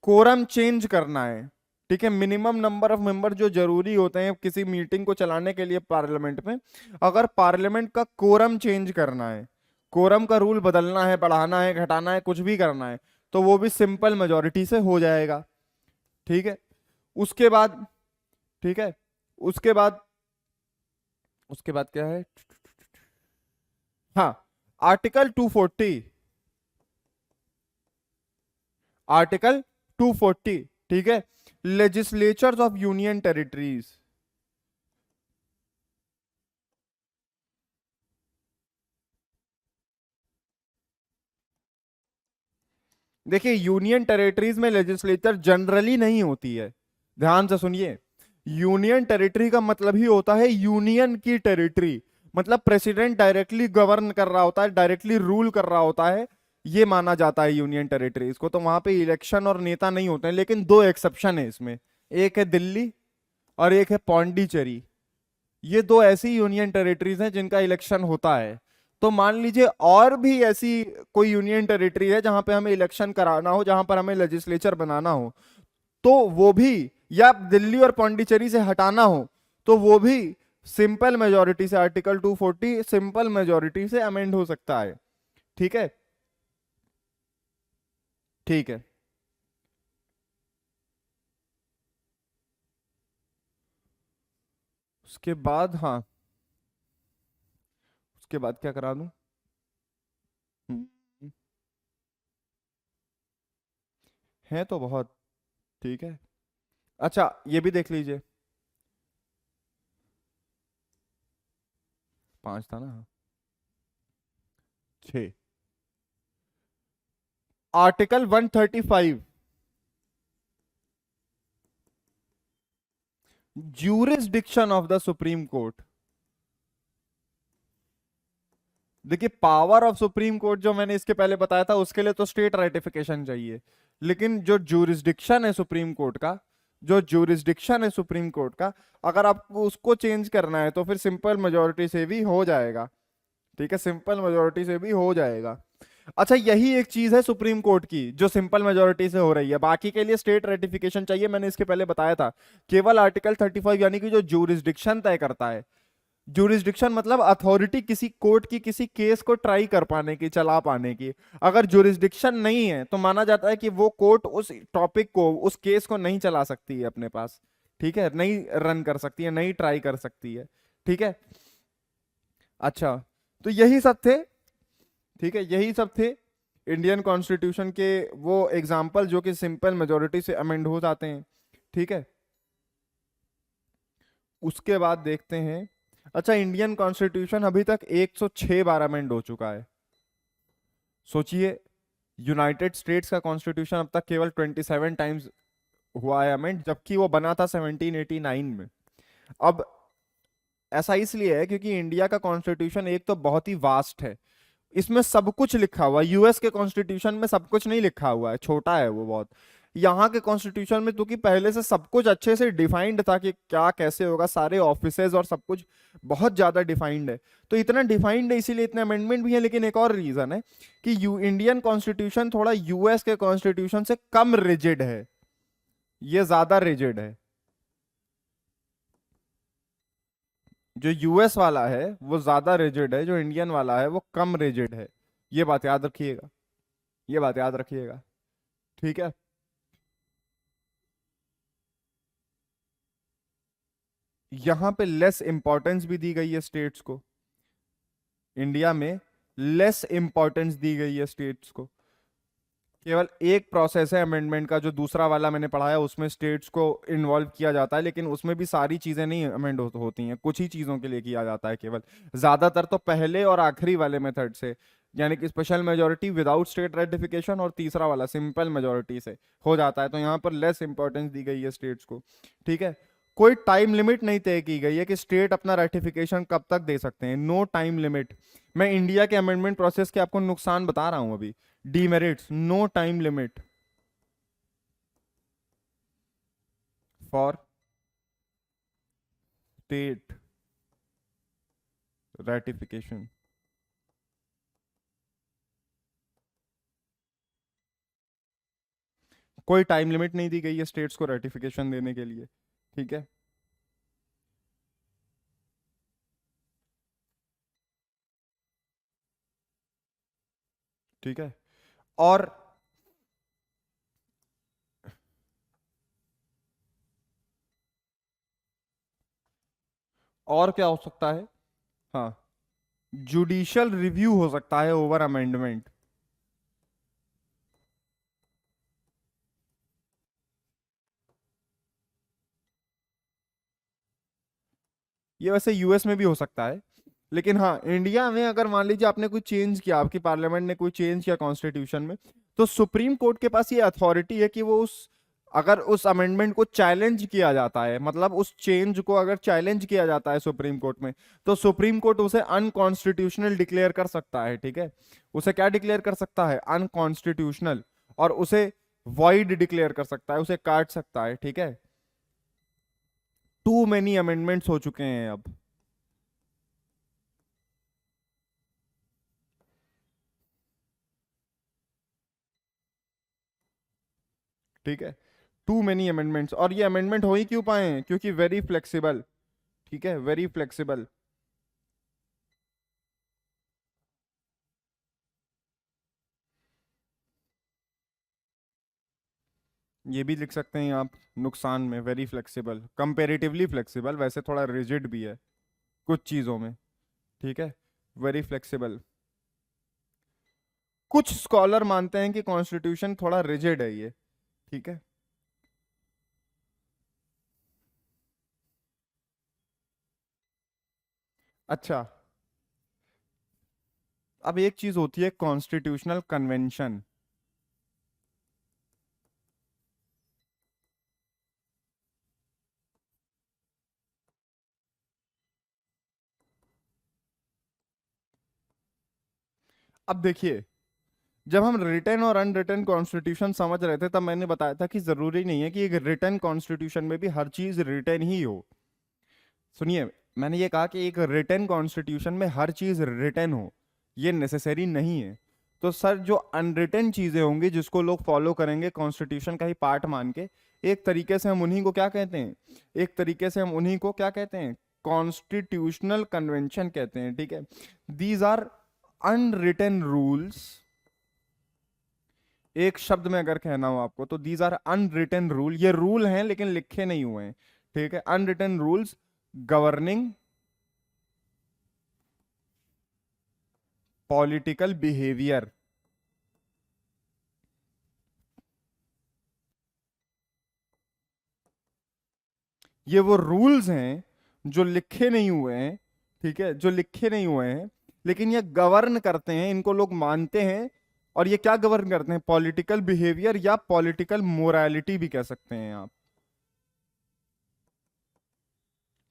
कोरम चेंज करना है, ठीक है, मिनिमम नंबर ऑफ मेंबर जो जरूरी होते हैं किसी मीटिंग को चलाने के लिए पार्लियामेंट में, अगर पार्लियामेंट का कोरम चेंज करना है, कोरम का रूल बदलना है, बढ़ाना है, घटाना है, कुछ भी करना है, तो वो भी सिंपल मेजोरिटी से हो जाएगा। ठीक है। उसके बाद, ठीक है, उसके बाद, उसके बाद क्या है, हाँ, आर्टिकल 240, आर्टिकल 240। ठीक है। Legislatures of union territories. देखिए, यूनियन टेरिटरीज में लेजिस्लेचर जनरली नहीं होती है, ध्यान से सुनिए। यूनियन टेरिटरी का मतलब ही होता है यूनियन की टेरिटरी, मतलब प्रेसिडेंट डायरेक्टली गवर्न कर रहा होता है, डायरेक्टली रूल कर रहा होता है, ये माना जाता है यूनियन टेरिटरीज को। तो वहां पे इलेक्शन और नेता नहीं होते हैं, लेकिन दो एक्सेप्शन है इसमें, एक है दिल्ली और एक है पौंडीचेरी। ये दो ऐसी यूनियन टेरिटरीज हैं जिनका इलेक्शन होता है। तो मान लीजिए और भी ऐसी कोई यूनियन टेरिटरी है जहां पे हमें इलेक्शन कराना हो, जहां पर हमें लेजिस्लेचर बनाना हो, तो वो भी, या दिल्ली और पौंडीचेरी से हटाना हो, तो वो भी सिंपल मेजोरिटी से, आर्टिकल 240 सिंपल मेजोरिटी से अमेंड हो सकता है। ठीक है। ठीक है। उसके बाद हाँ, उसके बाद क्या करा दूं? हम्म, है तो बहुत। ठीक है। अच्छा ये भी देख लीजिए। 5 था ना? 6। Article 135, jurisdiction of the supreme court. देखिए पावर ऑफ सुप्रीम कोर्ट जो मैंने इसके पहले बताया था उसके लिए तो स्टेट राइटिफिकेशन चाहिए, लेकिन जो ज्यूरिसडिक्शन है सुप्रीम कोर्ट का, जो ज्यूरिसडिक्शन है सुप्रीम कोर्ट का, अगर आपको उसको चेंज करना है तो फिर सिंपल मेजोरिटी से भी हो जाएगा। ठीक है, सिंपल मेजोरिटी से भी हो जाएगा। अच्छा यही एक चीज है सुप्रीम कोर्ट की जो सिंपल मेजोरिटी से हो रही है, बाकी के लिए स्टेट रेटिफिकेशन चाहिए, मैंने इसके पहले बताया था। केवल आर्टिकल 35 यानी कि जो ज्यूरिसडिक्शन तय करता है, ज्यूरिसडिक्शन मतलब अथॉरिटी किसी कोर्ट की किसी केस को ट्राई कर पाने की, चला पाने की। अगर ज्यूरिसडिक्शन नहीं है तो माना जाता है कि वो कोर्ट उस टॉपिक को, उस केस को नहीं चला सकती है अपने पास। ठीक है, नहीं रन कर सकती है, नहीं ट्राई कर सकती है। ठीक है। अच्छा, तो यही सब थे। ठीक है, यही सब थे इंडियन कॉन्स्टिट्यूशन के वो एग्जाम्पल जो कि सिंपल मेजोरिटी से अमेंड हो जाते हैं। ठीक है। उसके बाद देखते हैं। अच्छा इंडियन कॉन्स्टिट्यूशन अभी तक 106 बार अमेंड हो चुका है। सोचिए, यूनाइटेड स्टेट्स का कॉन्स्टिट्यूशन अब तक केवल 27 टाइम्स हुआ है अमेंड, जबकि वो बना था 1789 में। अब ऐसा इसलिए है क्योंकि इंडिया का कॉन्स्टिट्यूशन एक तो बहुत ही वास्ट है, इसमें सब कुछ लिखा हुआ है। यूएस के कॉन्स्टिट्यूशन में सब कुछ नहीं लिखा हुआ है, छोटा है वो बहुत। यहाँ के कॉन्स्टिट्यूशन में क्योंकि पहले से सब कुछ अच्छे से डिफाइंड था कि क्या कैसे होगा, सारे ऑफिसेज और सब कुछ बहुत ज्यादा डिफाइंड है। तो इतना डिफाइंड है इसीलिए इतने अमेंडमेंट भी है। लेकिन एक और रीजन है कि इंडियन कॉन्स्टिट्यूशन थोड़ा यूएस के कॉन्स्टिट्यूशन से कम रिजिड है, ये ज्यादा रिजिड है। जो यूएस वाला है वो ज्यादा रिजिड है, जो इंडियन वाला है वो कम रिजिड है। ये बात याद रखिएगा, ये बात याद रखिएगा। ठीक है। यहां पे लेस इंपॉर्टेंस भी दी गई है स्टेट्स को, इंडिया में लेस इंपॉर्टेंस दी गई है स्टेट्स को। केवल एक प्रोसेस है अमेंडमेंट का, जो दूसरा वाला मैंने पढ़ाया उसमें स्टेट्स को इन्वॉल्व किया जाता है, लेकिन उसमें भी सारी चीजें नहीं अमेंड होती हैं, कुछ ही चीजों के लिए किया जाता है केवल। ज्यादातर तो पहले और आखिरी वाले मेथड से, यानी कि special majority without state ratification और तीसरा वाला सिंपल मेजोरिटी से हो जाता है। तो यहाँ पर लेस इंपॉर्टेंस दी गई है स्टेट्स को। ठीक है। कोई टाइम लिमिट नहीं तय की गई है कि स्टेट अपना रेटिफिकेशन कब तक दे सकते हैं, नो टाइम लिमिट। मैं इंडिया के अमेंडमेंट प्रोसेस के आपको नुकसान बता रहा हूं अभी। demerits, no time limit for state ratification। कोई टाइम लिमिट नहीं दी गई है स्टेट्स को रेटिफिकेशन देने के लिए। ठीक है। ठीक है। और और क्या हो सकता है? हाँ, जुडिशियल रिव्यू हो सकता है ओवर अमेंडमेंट। ये वैसे यूएस में भी हो सकता है, लेकिन हाँ इंडिया में अगर मान लीजिए आपने कोई चेंज किया, आपकी पार्लियामेंट ने कोई चेंज किया कॉन्स्टिट्यूशन में, तो सुप्रीम कोर्ट के पास ये अथॉरिटी है कि वो उस, अगर उस अमेंडमेंट को चैलेंज किया जाता है, मतलब उस चेंज को अगर चैलेंज किया जाता है सुप्रीम कोर्ट में, तो सुप्रीम कोर्ट उसे अनकॉन्स्टिट्यूशनल डिक्लेयर कर सकता है। ठीक है, उसे क्या डिक्लेयर कर सकता है? अनकॉन्स्टिट्यूशनल। और उसे वॉइड डिक्लेयर कर सकता है, उसे काट सकता है। ठीक है। टू मेनी अमेंडमेंट्स हो चुके हैं अब। ठीक है, टू मेनी अमेंडमेंट्स, और ये अमेंडमेंट हो ही क्यों पाए हैं? क्योंकि वेरी फ्लेक्सिबल। ठीक है, वेरी फ्लेक्सिबल। ये भी लिख सकते हैं आप नुकसान में, वेरी फ्लेक्सिबल, कंपेरेटिवली फ्लेक्सिबल, वैसे थोड़ा रिजिड भी है कुछ चीज़ों में, ठीक है, वेरी फ्लेक्सिबल। कुछ स्कॉलर मानते हैं कि कॉन्स्टिट्यूशन थोड़ा रिजिड है ये, ठीक है। अच्छा, अब एक चीज होती है कॉन्स्टिट्यूशनल कन्वेंशन। अब देखिए, जब हम रिटन और अनरिटन कॉन्स्टिट्यूशन समझ रहे थे तब मैंने बताया था कि जरूरी नहीं है कि एक रिटन कॉन्स्टिट्यूशन में भी हर चीज रिटन ही हो। सुनिए, मैंने ये कहा कि एक रिटन कॉन्स्टिट्यूशन में हर चीज रिटन हो, ये नेसेसरी नहीं है। तो सर, जो अनरिटन चीजें होंगी जिसको लोग फॉलो करेंगे कॉन्स्टिट्यूशन का ही पार्ट मान के, एक तरीके से हम उन्हीं को क्या कहते हैं, एक तरीके से हम उन्हीं को क्या कहते हैं, कॉन्स्टिट्यूशनल कन्वेंशन कहते हैं, ठीक है। These are unwritten rules. एक शब्द में अगर कहना हो आपको तो दीज आर अनरिटन रूल, ये रूल हैं लेकिन लिखे नहीं हुए हैं, ठीक है, unwritten rules governing political behaviour. ये वो रूल्स हैं जो लिखे नहीं हुए हैं, ठीक है, जो लिखे नहीं हुए हैं, लेकिन ये गवर्न करते हैं, इनको लोग मानते हैं। और ये क्या गवर्न करते हैं, पॉलिटिकल बिहेवियर या पॉलिटिकल मोरालिटी भी कह सकते हैं आप,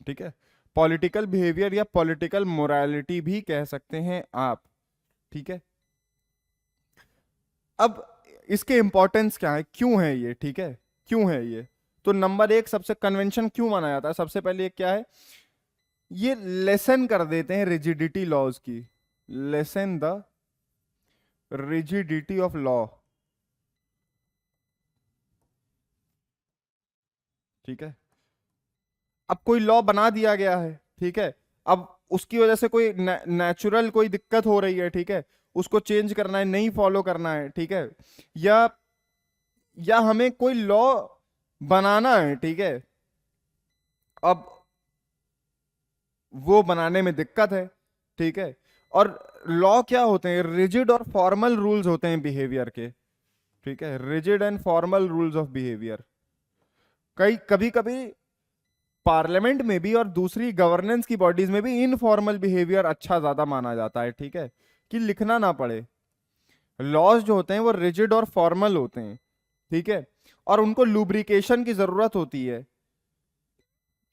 ठीक है, पॉलिटिकल बिहेवियर या पॉलिटिकल मोरालिटी भी कह सकते हैं आप, ठीक है। अब इसके इंपॉर्टेंस क्या है, क्यों है ये, ठीक है, क्यों है ये। तो नंबर एक, सबसे कन्वेंशन क्यों माना जाता है, सबसे पहले ये क्या है, ये लेसन कर देते हैं रिजिडिटी लॉज की, lesson the rigidity of law, ठीक है। अब कोई लॉ बना दिया गया है, ठीक है, अब उसकी वजह से कोई नेचुरल कोई दिक्कत हो रही है, ठीक है, उसको चेंज करना है, नहीं फॉलो करना है, ठीक है, या हमें कोई लॉ बनाना है, ठीक है, अब वो बनाने में दिक्कत है, ठीक है। और लॉ क्या होते हैं, रिजिड और फॉर्मल रूल्स होते हैं बिहेवियर के, ठीक है, rigid and formal rules of behaviour. कई कभी कभी पार्लियामेंट में भी और दूसरी गवर्नेंस की बॉडीज में भी इनफॉर्मल बिहेवियर अच्छा ज्यादा माना जाता है, ठीक है, कि लिखना ना पड़े। लॉज जो होते हैं वो रिजिड और फॉर्मल होते हैं, ठीक है, और उनको लुब्रिकेशन की जरूरत होती है।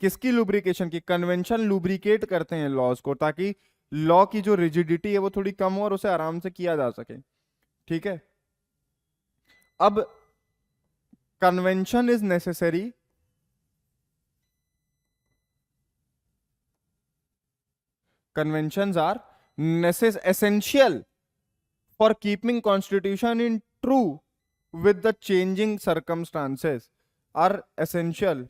किसकी लुब्रिकेशन की, कन्वेंशन लुब्रिकेट करते हैं लॉज को, ताकि लॉ की जो रिजिडिटी है वो थोड़ी कम हो और उसे आराम से किया जा सके, ठीक है। अब convention is necessary, conventions are essential for keeping constitution in true with the changing circumstances, are essential।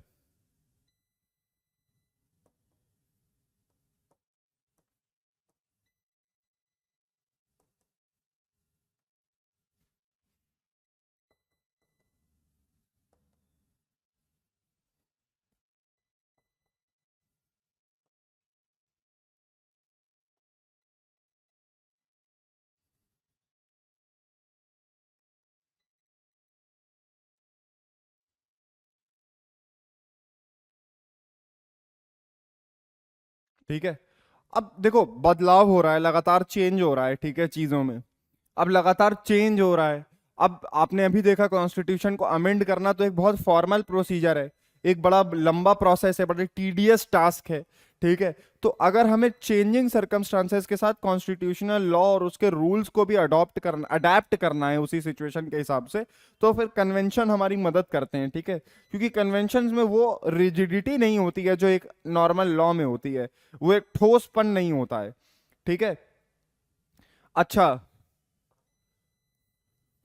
ठीक है, अब देखो बदलाव हो रहा है, लगातार चेंज हो रहा है, ठीक है, चीजों में। अब लगातार चेंज हो रहा है। अब आपने अभी देखा कॉन्स्टिट्यूशन को अमेंड करना तो एक बहुत फॉर्मल प्रोसीजर है, एक बड़ा लंबा प्रोसेस है, बड़ा टीडियस टास्क है, ठीक है। तो अगर हमें चेंजिंग सर्कमस्टांसेस के साथ कॉन्स्टिट्यूशनल लॉ और उसके रूल्स को भी अडेप्ट करना है उसी सिचुएशन के हिसाब से, तो फिर कन्वेंशन हमारी मदद करते हैं, ठीक है, क्योंकि कन्वेंशन में वो रिजिडिटी नहीं होती है जो एक नॉर्मल लॉ में होती है, वो एक ठोसपन नहीं होता है, ठीक है। अच्छा,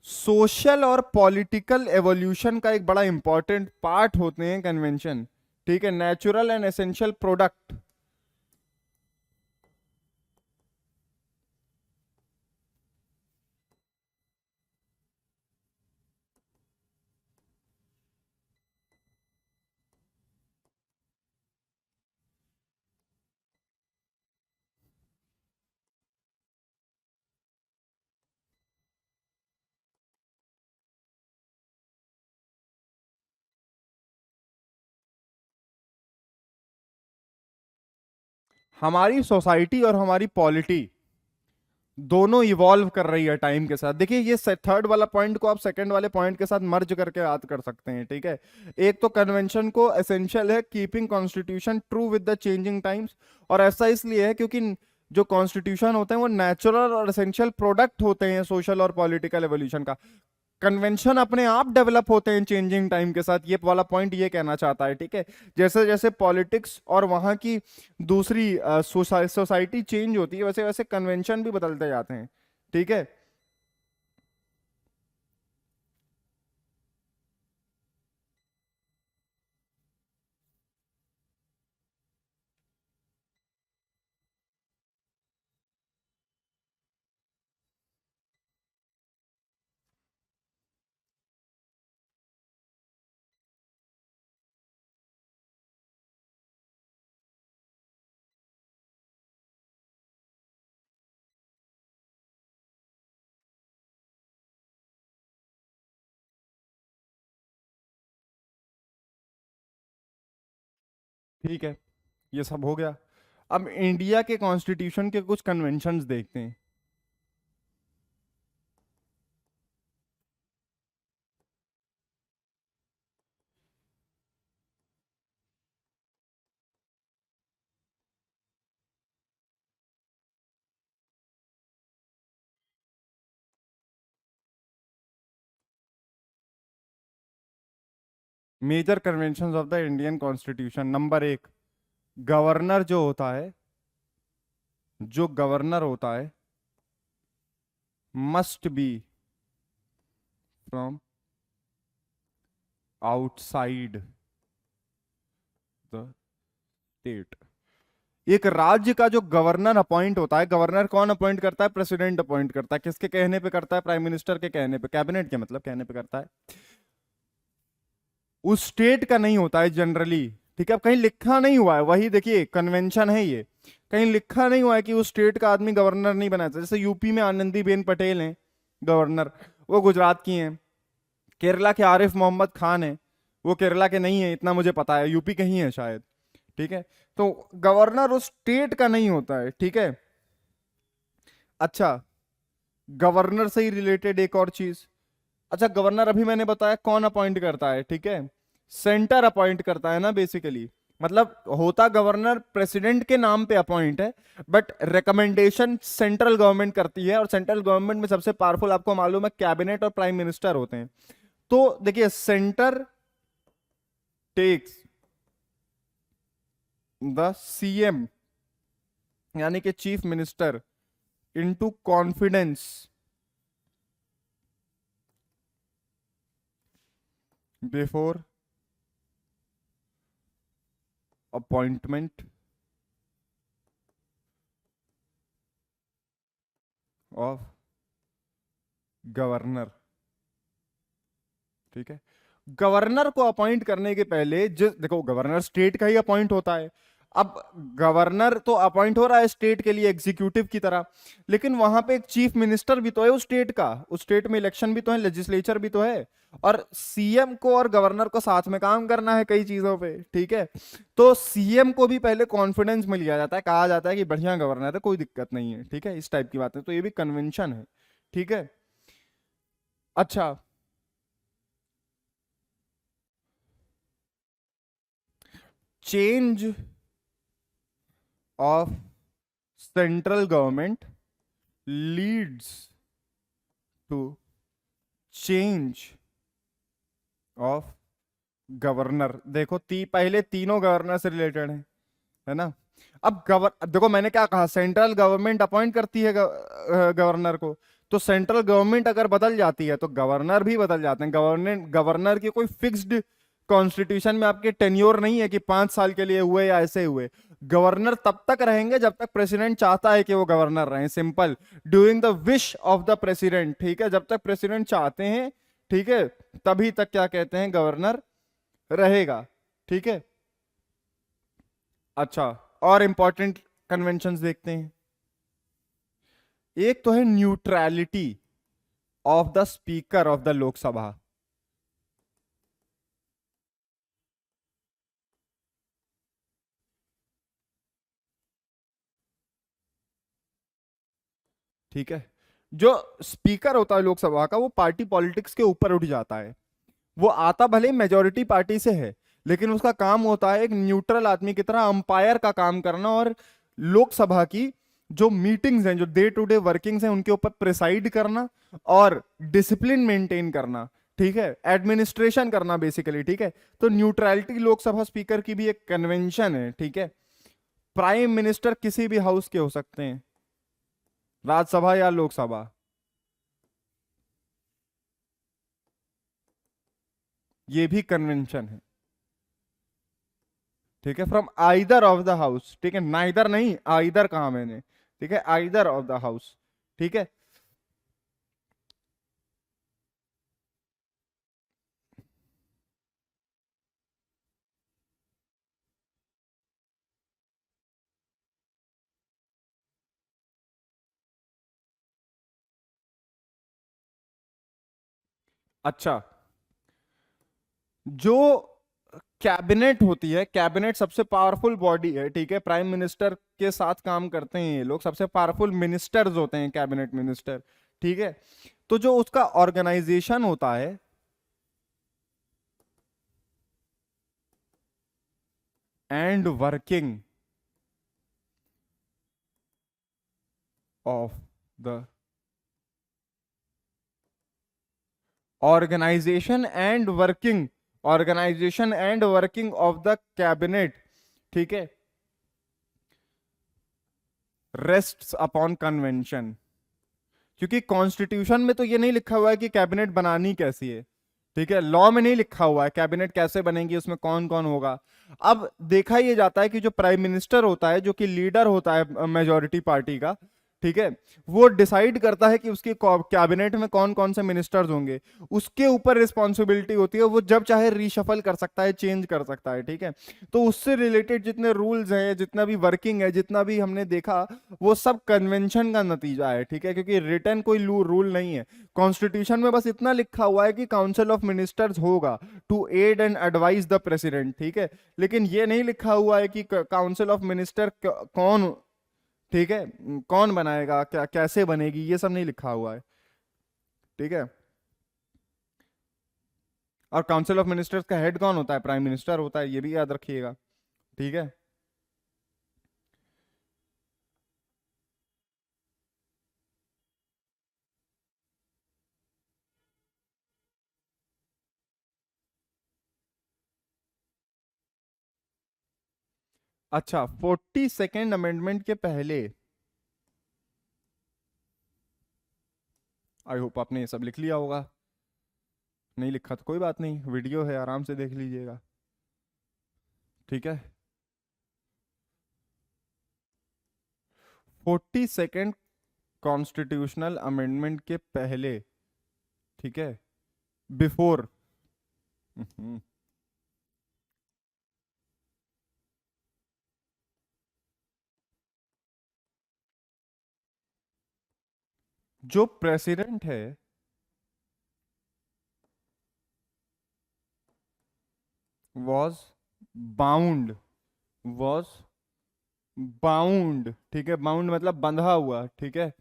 सोशल और पॉलिटिकल एवोल्यूशन का एक बड़ा इंपॉर्टेंट पार्ट होते हैं कन्वेंशन, ठीक है, नेचुरल एंड एसेंशियल प्रोडक्ट। हमारी सोसाइटी और हमारी पॉलिटी दोनों इवॉल्व कर रही है टाइम के साथ। देखिए ये थर्ड वाला पॉइंट को आप सेकंड वाले पॉइंट के साथ मर्ज करके याद कर सकते हैं, ठीक है। एक तो कन्वेंशन को एसेंशियल है keeping constitution true with the changing times, और ऐसा इसलिए है क्योंकि जो कॉन्स्टिट्यूशन होते हैं वो नेचुरल और एसेंशियल प्रोडक्ट होते हैं सोशल और पॉलिटिकल एवोल्यूशन का। कन्वेंशन अपने आप डेवलप होते हैं चेंजिंग टाइम के साथ, ये वाला पॉइंट ये कहना चाहता है, ठीक है। जैसे जैसे पॉलिटिक्स और वहां की दूसरी सोसाइटी चेंज होती है वैसे वैसे कन्वेंशन भी बदलते जाते हैं, ठीक है। ठीक है, ये सब हो गया। अब इंडिया के कॉन्स्टिट्यूशन के कुछ कन्वेंशंस देखते हैं। Major conventions of the Indian constitution, number एक, गवर्नर जो होता है, जो गवर्नर होता है must be from outside the state. एक राज्य का जो गवर्नर अपॉइंट होता है, गवर्नर कौन अपॉइंट करता है? प्रेसिडेंट अपॉइंट करता है। किसके कहने पे करता है? प्राइम मिनिस्टर के कहने पे, कैबिनेट के मतलब कहने पे करता है। उस स्टेट का नहीं होता है जनरली, ठीक है। अब कहीं लिखा नहीं हुआ है, वही देखिए कन्वेंशन है ये, कहीं लिखा नहीं हुआ है कि उस स्टेट का आदमी गवर्नर नहीं बना सकता। जैसे यूपी में आनंदीबेन पटेल हैं गवर्नर, वो गुजरात की हैं। केरला के आरिफ मोहम्मद खान है, वो केरला के नहीं है, इतना मुझे पता है, यूपी के ही है शायद, ठीक है। तो गवर्नर उस स्टेट का नहीं होता है, ठीक है। अच्छा, गवर्नर से ही रिलेटेड एक और चीज। अच्छा, गवर्नर अभी मैंने बताया कौन अपॉइंट करता है, ठीक है, सेंटर अपॉइंट करता है ना बेसिकली। मतलब होता गवर्नर प्रेसिडेंट के नाम पे अपॉइंट है, बट रिकमेंडेशन सेंट्रल गवर्नमेंट करती है, और सेंट्रल गवर्नमेंट में सबसे पावरफुल आपको मालूम है कैबिनेट और प्राइम मिनिस्टर होते हैं। तो देखिए सेंटर टेक्स द सीएम यानी कि chief minister into confidence before appointment of governor, ठीक है। गवर्नर को अपॉइंट करने के पहले जिस, देखो गवर्नर स्टेट का ही अपॉइंट होता है। अब गवर्नर तो अपॉइंट हो रहा है स्टेट के लिए एग्जीक्यूटिव की तरह, लेकिन वहां पे एक चीफ मिनिस्टर भी तो है उस स्टेट का, उस स्टेट में इलेक्शन भी तो है, लेजिस्लेचर भी तो है, और सीएम को और गवर्नर को साथ में काम करना है कई चीजों पे, ठीक है। तो सीएम को भी पहले कॉन्फिडेंस मिल गया जाता है, कहा जाता है कि बढ़िया गवर्नर है, कोई दिक्कत नहीं है, ठीक है, इस टाइप की बातें, तो ये भी कन्वेंशन है, ठीक है। अच्छा, change of central government leads to change of governor. देखो पहले तीनों गवर्नर से रिलेटेड है ना। अब देखो मैंने क्या कहा, सेंट्रल गवर्नमेंट अपॉइंट करती है गवर्नर को, तो सेंट्रल गवर्नमेंट अगर बदल जाती है तो गवर्नर भी बदल जाते हैं। गवर्नर की कोई फिक्स्ड कॉन्स्टिट्यूशन में आपके टेन्योर नहीं है कि 5 साल के लिए हुए या ऐसे हुए। गवर्नर तब तक रहेंगे जब तक प्रेसिडेंट चाहता है कि वो गवर्नर रहें, simple, during the wish of the president, ठीक है। जब तक प्रेसिडेंट चाहते हैं, ठीक है, तभी तक क्या कहते हैं, गवर्नर रहेगा, ठीक है। अच्छा, और इंपॉर्टेंट कन्वेंशंस देखते हैं। एक तो है neutrality of the speaker of the Lok Sabha. ठीक है। जो स्पीकर होता है लोकसभा का वो पार्टी पॉलिटिक्स के ऊपर उठ जाता है। वो आता भले मेजोरिटी पार्टी से है, लेकिन उसका काम होता है एक न्यूट्रल आदमी की तरह अंपायर का काम करना, और लोकसभा की जो मीटिंग्स हैं, जो डे टू डे वर्किंग्स हैं, उनके ऊपर प्रिसाइड करना और डिसिप्लिन मेंटेन करना। ठीक है, एडमिनिस्ट्रेशन करना बेसिकली। ठीक है, तो न्यूट्रलिटी लोकसभा स्पीकर की भी एक कन्वेंशन है। ठीक है, प्राइम मिनिस्टर किसी भी हाउस के हो सकते हैं, राज्यसभा या लोकसभा। ये भी कन्वेंशन है। ठीक है, from either of the house. ठीक है, नाइदर नहीं, आइदर कहा मैंने। ठीक है, आइदर ऑफ द हाउस। ठीक है। अच्छा, जो कैबिनेट होती है, कैबिनेट सबसे पावरफुल बॉडी है। ठीक है, प्राइम मिनिस्टर के साथ काम करते हैं ये लोग, सबसे पावरफुल मिनिस्टर्स होते हैं कैबिनेट मिनिस्टर। ठीक है, तो जो उसका ऑर्गेनाइजेशन होता है and working of the organisation and working organisation and working of the cabinet. ठीक है, रेस्ट्स अपॉन कन्वेंशन। क्योंकि कॉन्स्टिट्यूशन में तो ये नहीं लिखा हुआ है कि कैबिनेट बनानी कैसी है। ठीक है, लॉ में नहीं लिखा हुआ है कैबिनेट कैसे बनेगी, उसमें कौन कौन होगा। अब देखा यह जाता है कि जो प्राइम मिनिस्टर होता है, जो कि लीडर होता है मेजोरिटी पार्टी का, ठीक है, वो डिसाइड करता है कि उसके कैबिनेट में कौन कौन से मिनिस्टर्स होंगे। उसके ऊपर रिस्पॉन्सिबिलिटी होती है, वो जब चाहे रीशफल कर सकता है, चेंज कर सकता है। ठीक है, तो उससे रिलेटेड जितने रूल्स हैं, जितना भी वर्किंग है, जितना भी हमने देखा, वो सब कन्वेंशन का नतीजा है। ठीक है, क्योंकि रिटर्न कोई रूल नहीं है। कॉन्स्टिट्यूशन में बस इतना लिखा हुआ है कि काउंसिल ऑफ मिनिस्टर्स होगा to aid and advise the president. ठीक है, लेकिन ये नहीं लिखा हुआ है कि काउंसिल ऑफ मिनिस्टर कौन, ठीक है, कौन बनाएगा, क्या कैसे बनेगी, ये सब नहीं लिखा हुआ है। ठीक है, और काउंसिल ऑफ मिनिस्टर्स का हेड कौन होता है? प्राइम मिनिस्टर होता है, ये भी याद रखिएगा। ठीक है। अच्छा, 42nd अमेंडमेंट के पहले, आई होप आपने ये सब लिख लिया होगा। नहीं लिखा तो कोई बात नहीं, वीडियो है, आराम से देख लीजिएगा। ठीक है, 42nd कॉन्स्टिट्यूशनल अमेंडमेंट के पहले, ठीक है, बिफोर, जो प्रेसिडेंट है वॉज बाउंड, वॉज बाउंड, ठीक है, बाउंड मतलब बंधा हुआ। ठीक है,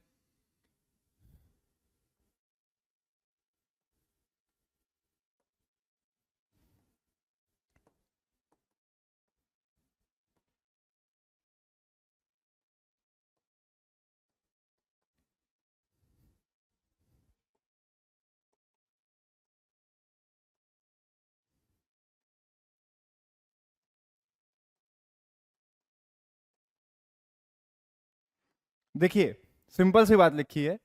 देखिए, सिंपल सी बात लिखी है।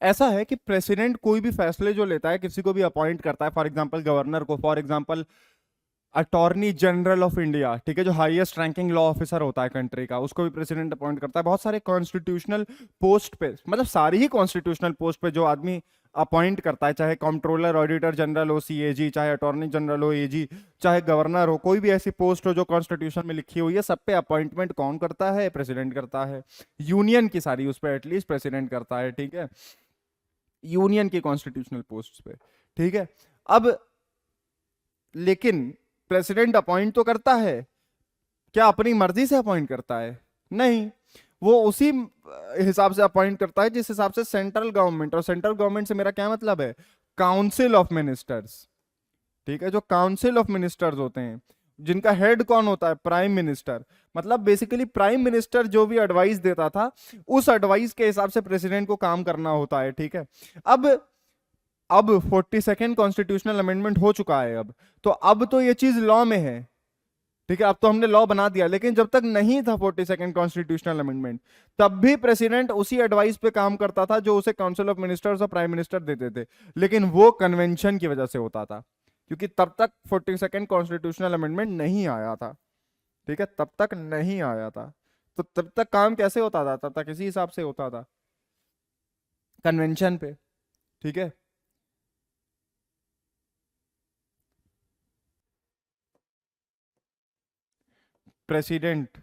ऐसा है कि प्रेसिडेंट कोई भी फैसले जो लेता है, किसी को भी अपॉइंट करता है, फॉर एग्जांपल गवर्नर को, for example attorney general of India, ठीक है, जो हाईएस्ट रैंकिंग लॉ ऑफिसर होता है कंट्री का, उसको भी प्रेसिडेंट अपॉइंट करता है। बहुत सारे कॉन्स्टिट्यूशनल पोस्ट पे, मतलब सारी ही कॉन्स्टिट्यूशनल पोस्ट पे जो आदमी अपॉइंट करता है, चाहे कंट्रोलर ऑडिटर जनरल हो, सीएजी, चाहे अटॉर्नी जनरल हो, एजी, चाहे गवर्नर हो, कोई भी ऐसी पोस्ट हो जो कॉन्स्टिट्यूशन में लिखी हुई है, सब पे अपॉइंटमेंट कौन करता है? प्रेसिडेंट करता है। यूनियन की सारी उस पर एटलीस्ट प्रेसिडेंट करता है। ठीक है, यूनियन की कॉन्स्टिट्यूशनल पोस्ट पे। ठीक है, अब लेकिन प्रेसिडेंट अपॉइंट तो करता है, क्या अपनी मर्जी से अपॉइंट करता है? नहीं, वो उसी हिसाब से अपॉइंट करता है जिस हिसाब से सेंट्रल गवर्नमेंट, और सेंट्रल गवर्नमेंट से मेरा क्या मतलब है, काउंसिल ऑफ मिनिस्टर्स, ठीक है, जो काउंसिल ऑफ मिनिस्टर्स होते हैं, जिनका हेड कौन होता है, प्राइम मिनिस्टर। मतलब बेसिकली प्राइम मिनिस्टर जो भी एडवाइस देता था उस एडवाइस के हिसाब से प्रेसिडेंट को काम करना होता है, ठीक है। अब अब 42nd कॉन्स्टिट्यूशनल अमेंडमेंट हो चुका है, अब तो ये चीज लॉ में है, ठीक है, अब तो हमने लॉ बना दिया। लेकिन जब तक नहीं था 42nd कॉन्स्टिट्यूशनल अमेंडमेंट, तब भी प्रेसिडेंट उसी एडवाइस पे काम करता था जो उसे काउंसिल ऑफ मिनिस्टर्स और प्राइम मिनिस्टर देते थे, लेकिन वो कन्वेंशन की वजह से होता था, क्योंकि तब तक 42nd कॉन्स्टिट्यूशनल अमेंडमेंट नहीं आया था, ठीक है, तब तक नहीं आया था। तो तब तक काम कैसे होता था, तब तक इसी हिसाब से होता था, कन्वेंशन पे, ठीक है। President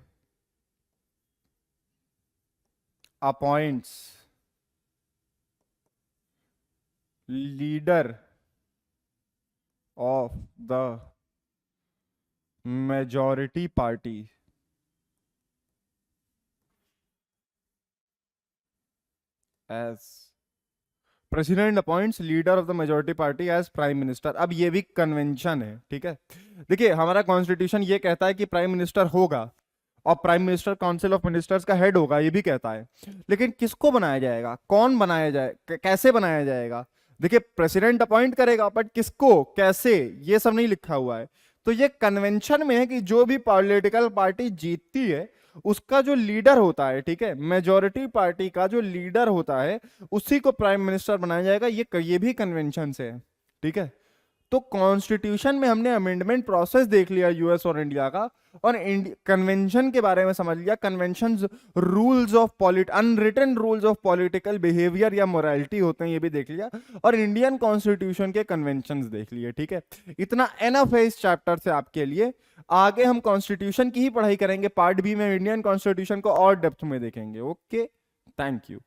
appoints leader of the majority party as president appoints leader of the majority party as prime minister. अब ये भी कन्वेंशन है, ठीक है। देखिए हमारा कॉन्स्टिट्यूशन ये कहता है कि प्राइम मिनिस्टर होगा और prime minister council of ministers का हेड होगा, ये भी कहता है। लेकिन किसको बनाया जाएगा, कौन बनाया जाए, कैसे बनाया जाएगा? देखिए प्रेसिडेंट अपॉइंट करेगा, बट किसको, कैसे, ये सब नहीं लिखा हुआ है। तो ये कन्वेंशन में है कि जो भी पॉलिटिकल पार्टी जीतती है उसका जो लीडर होता है, ठीक है, मेजॉरिटी पार्टी का जो लीडर होता है उसी को प्राइम मिनिस्टर बनाया जाएगा। ये भी कन्वेंशन से है, ठीक है। तो कॉन्स्टिट्यूशन में हमने अमेंडमेंट प्रोसेस देख लिया यूएस और इंडिया का, और कन्वेंशन के बारे में समझ लिया, convention rules of unwritten rules of political behaviour या मोरालिटी होते हैं, ये भी देख लिया, और इंडियन कॉन्स्टिट्यूशन के कन्वेंशंस देख लिए, ठीक है। इतना एनफ है इस चैप्टर से आपके लिए। आगे हम कॉन्स्टिट्यूशन की ही पढ़ाई करेंगे, पार्ट बी में इंडियन कॉन्स्टिट्यूशन को और डेप्थ में देखेंगे। Okay, thank you.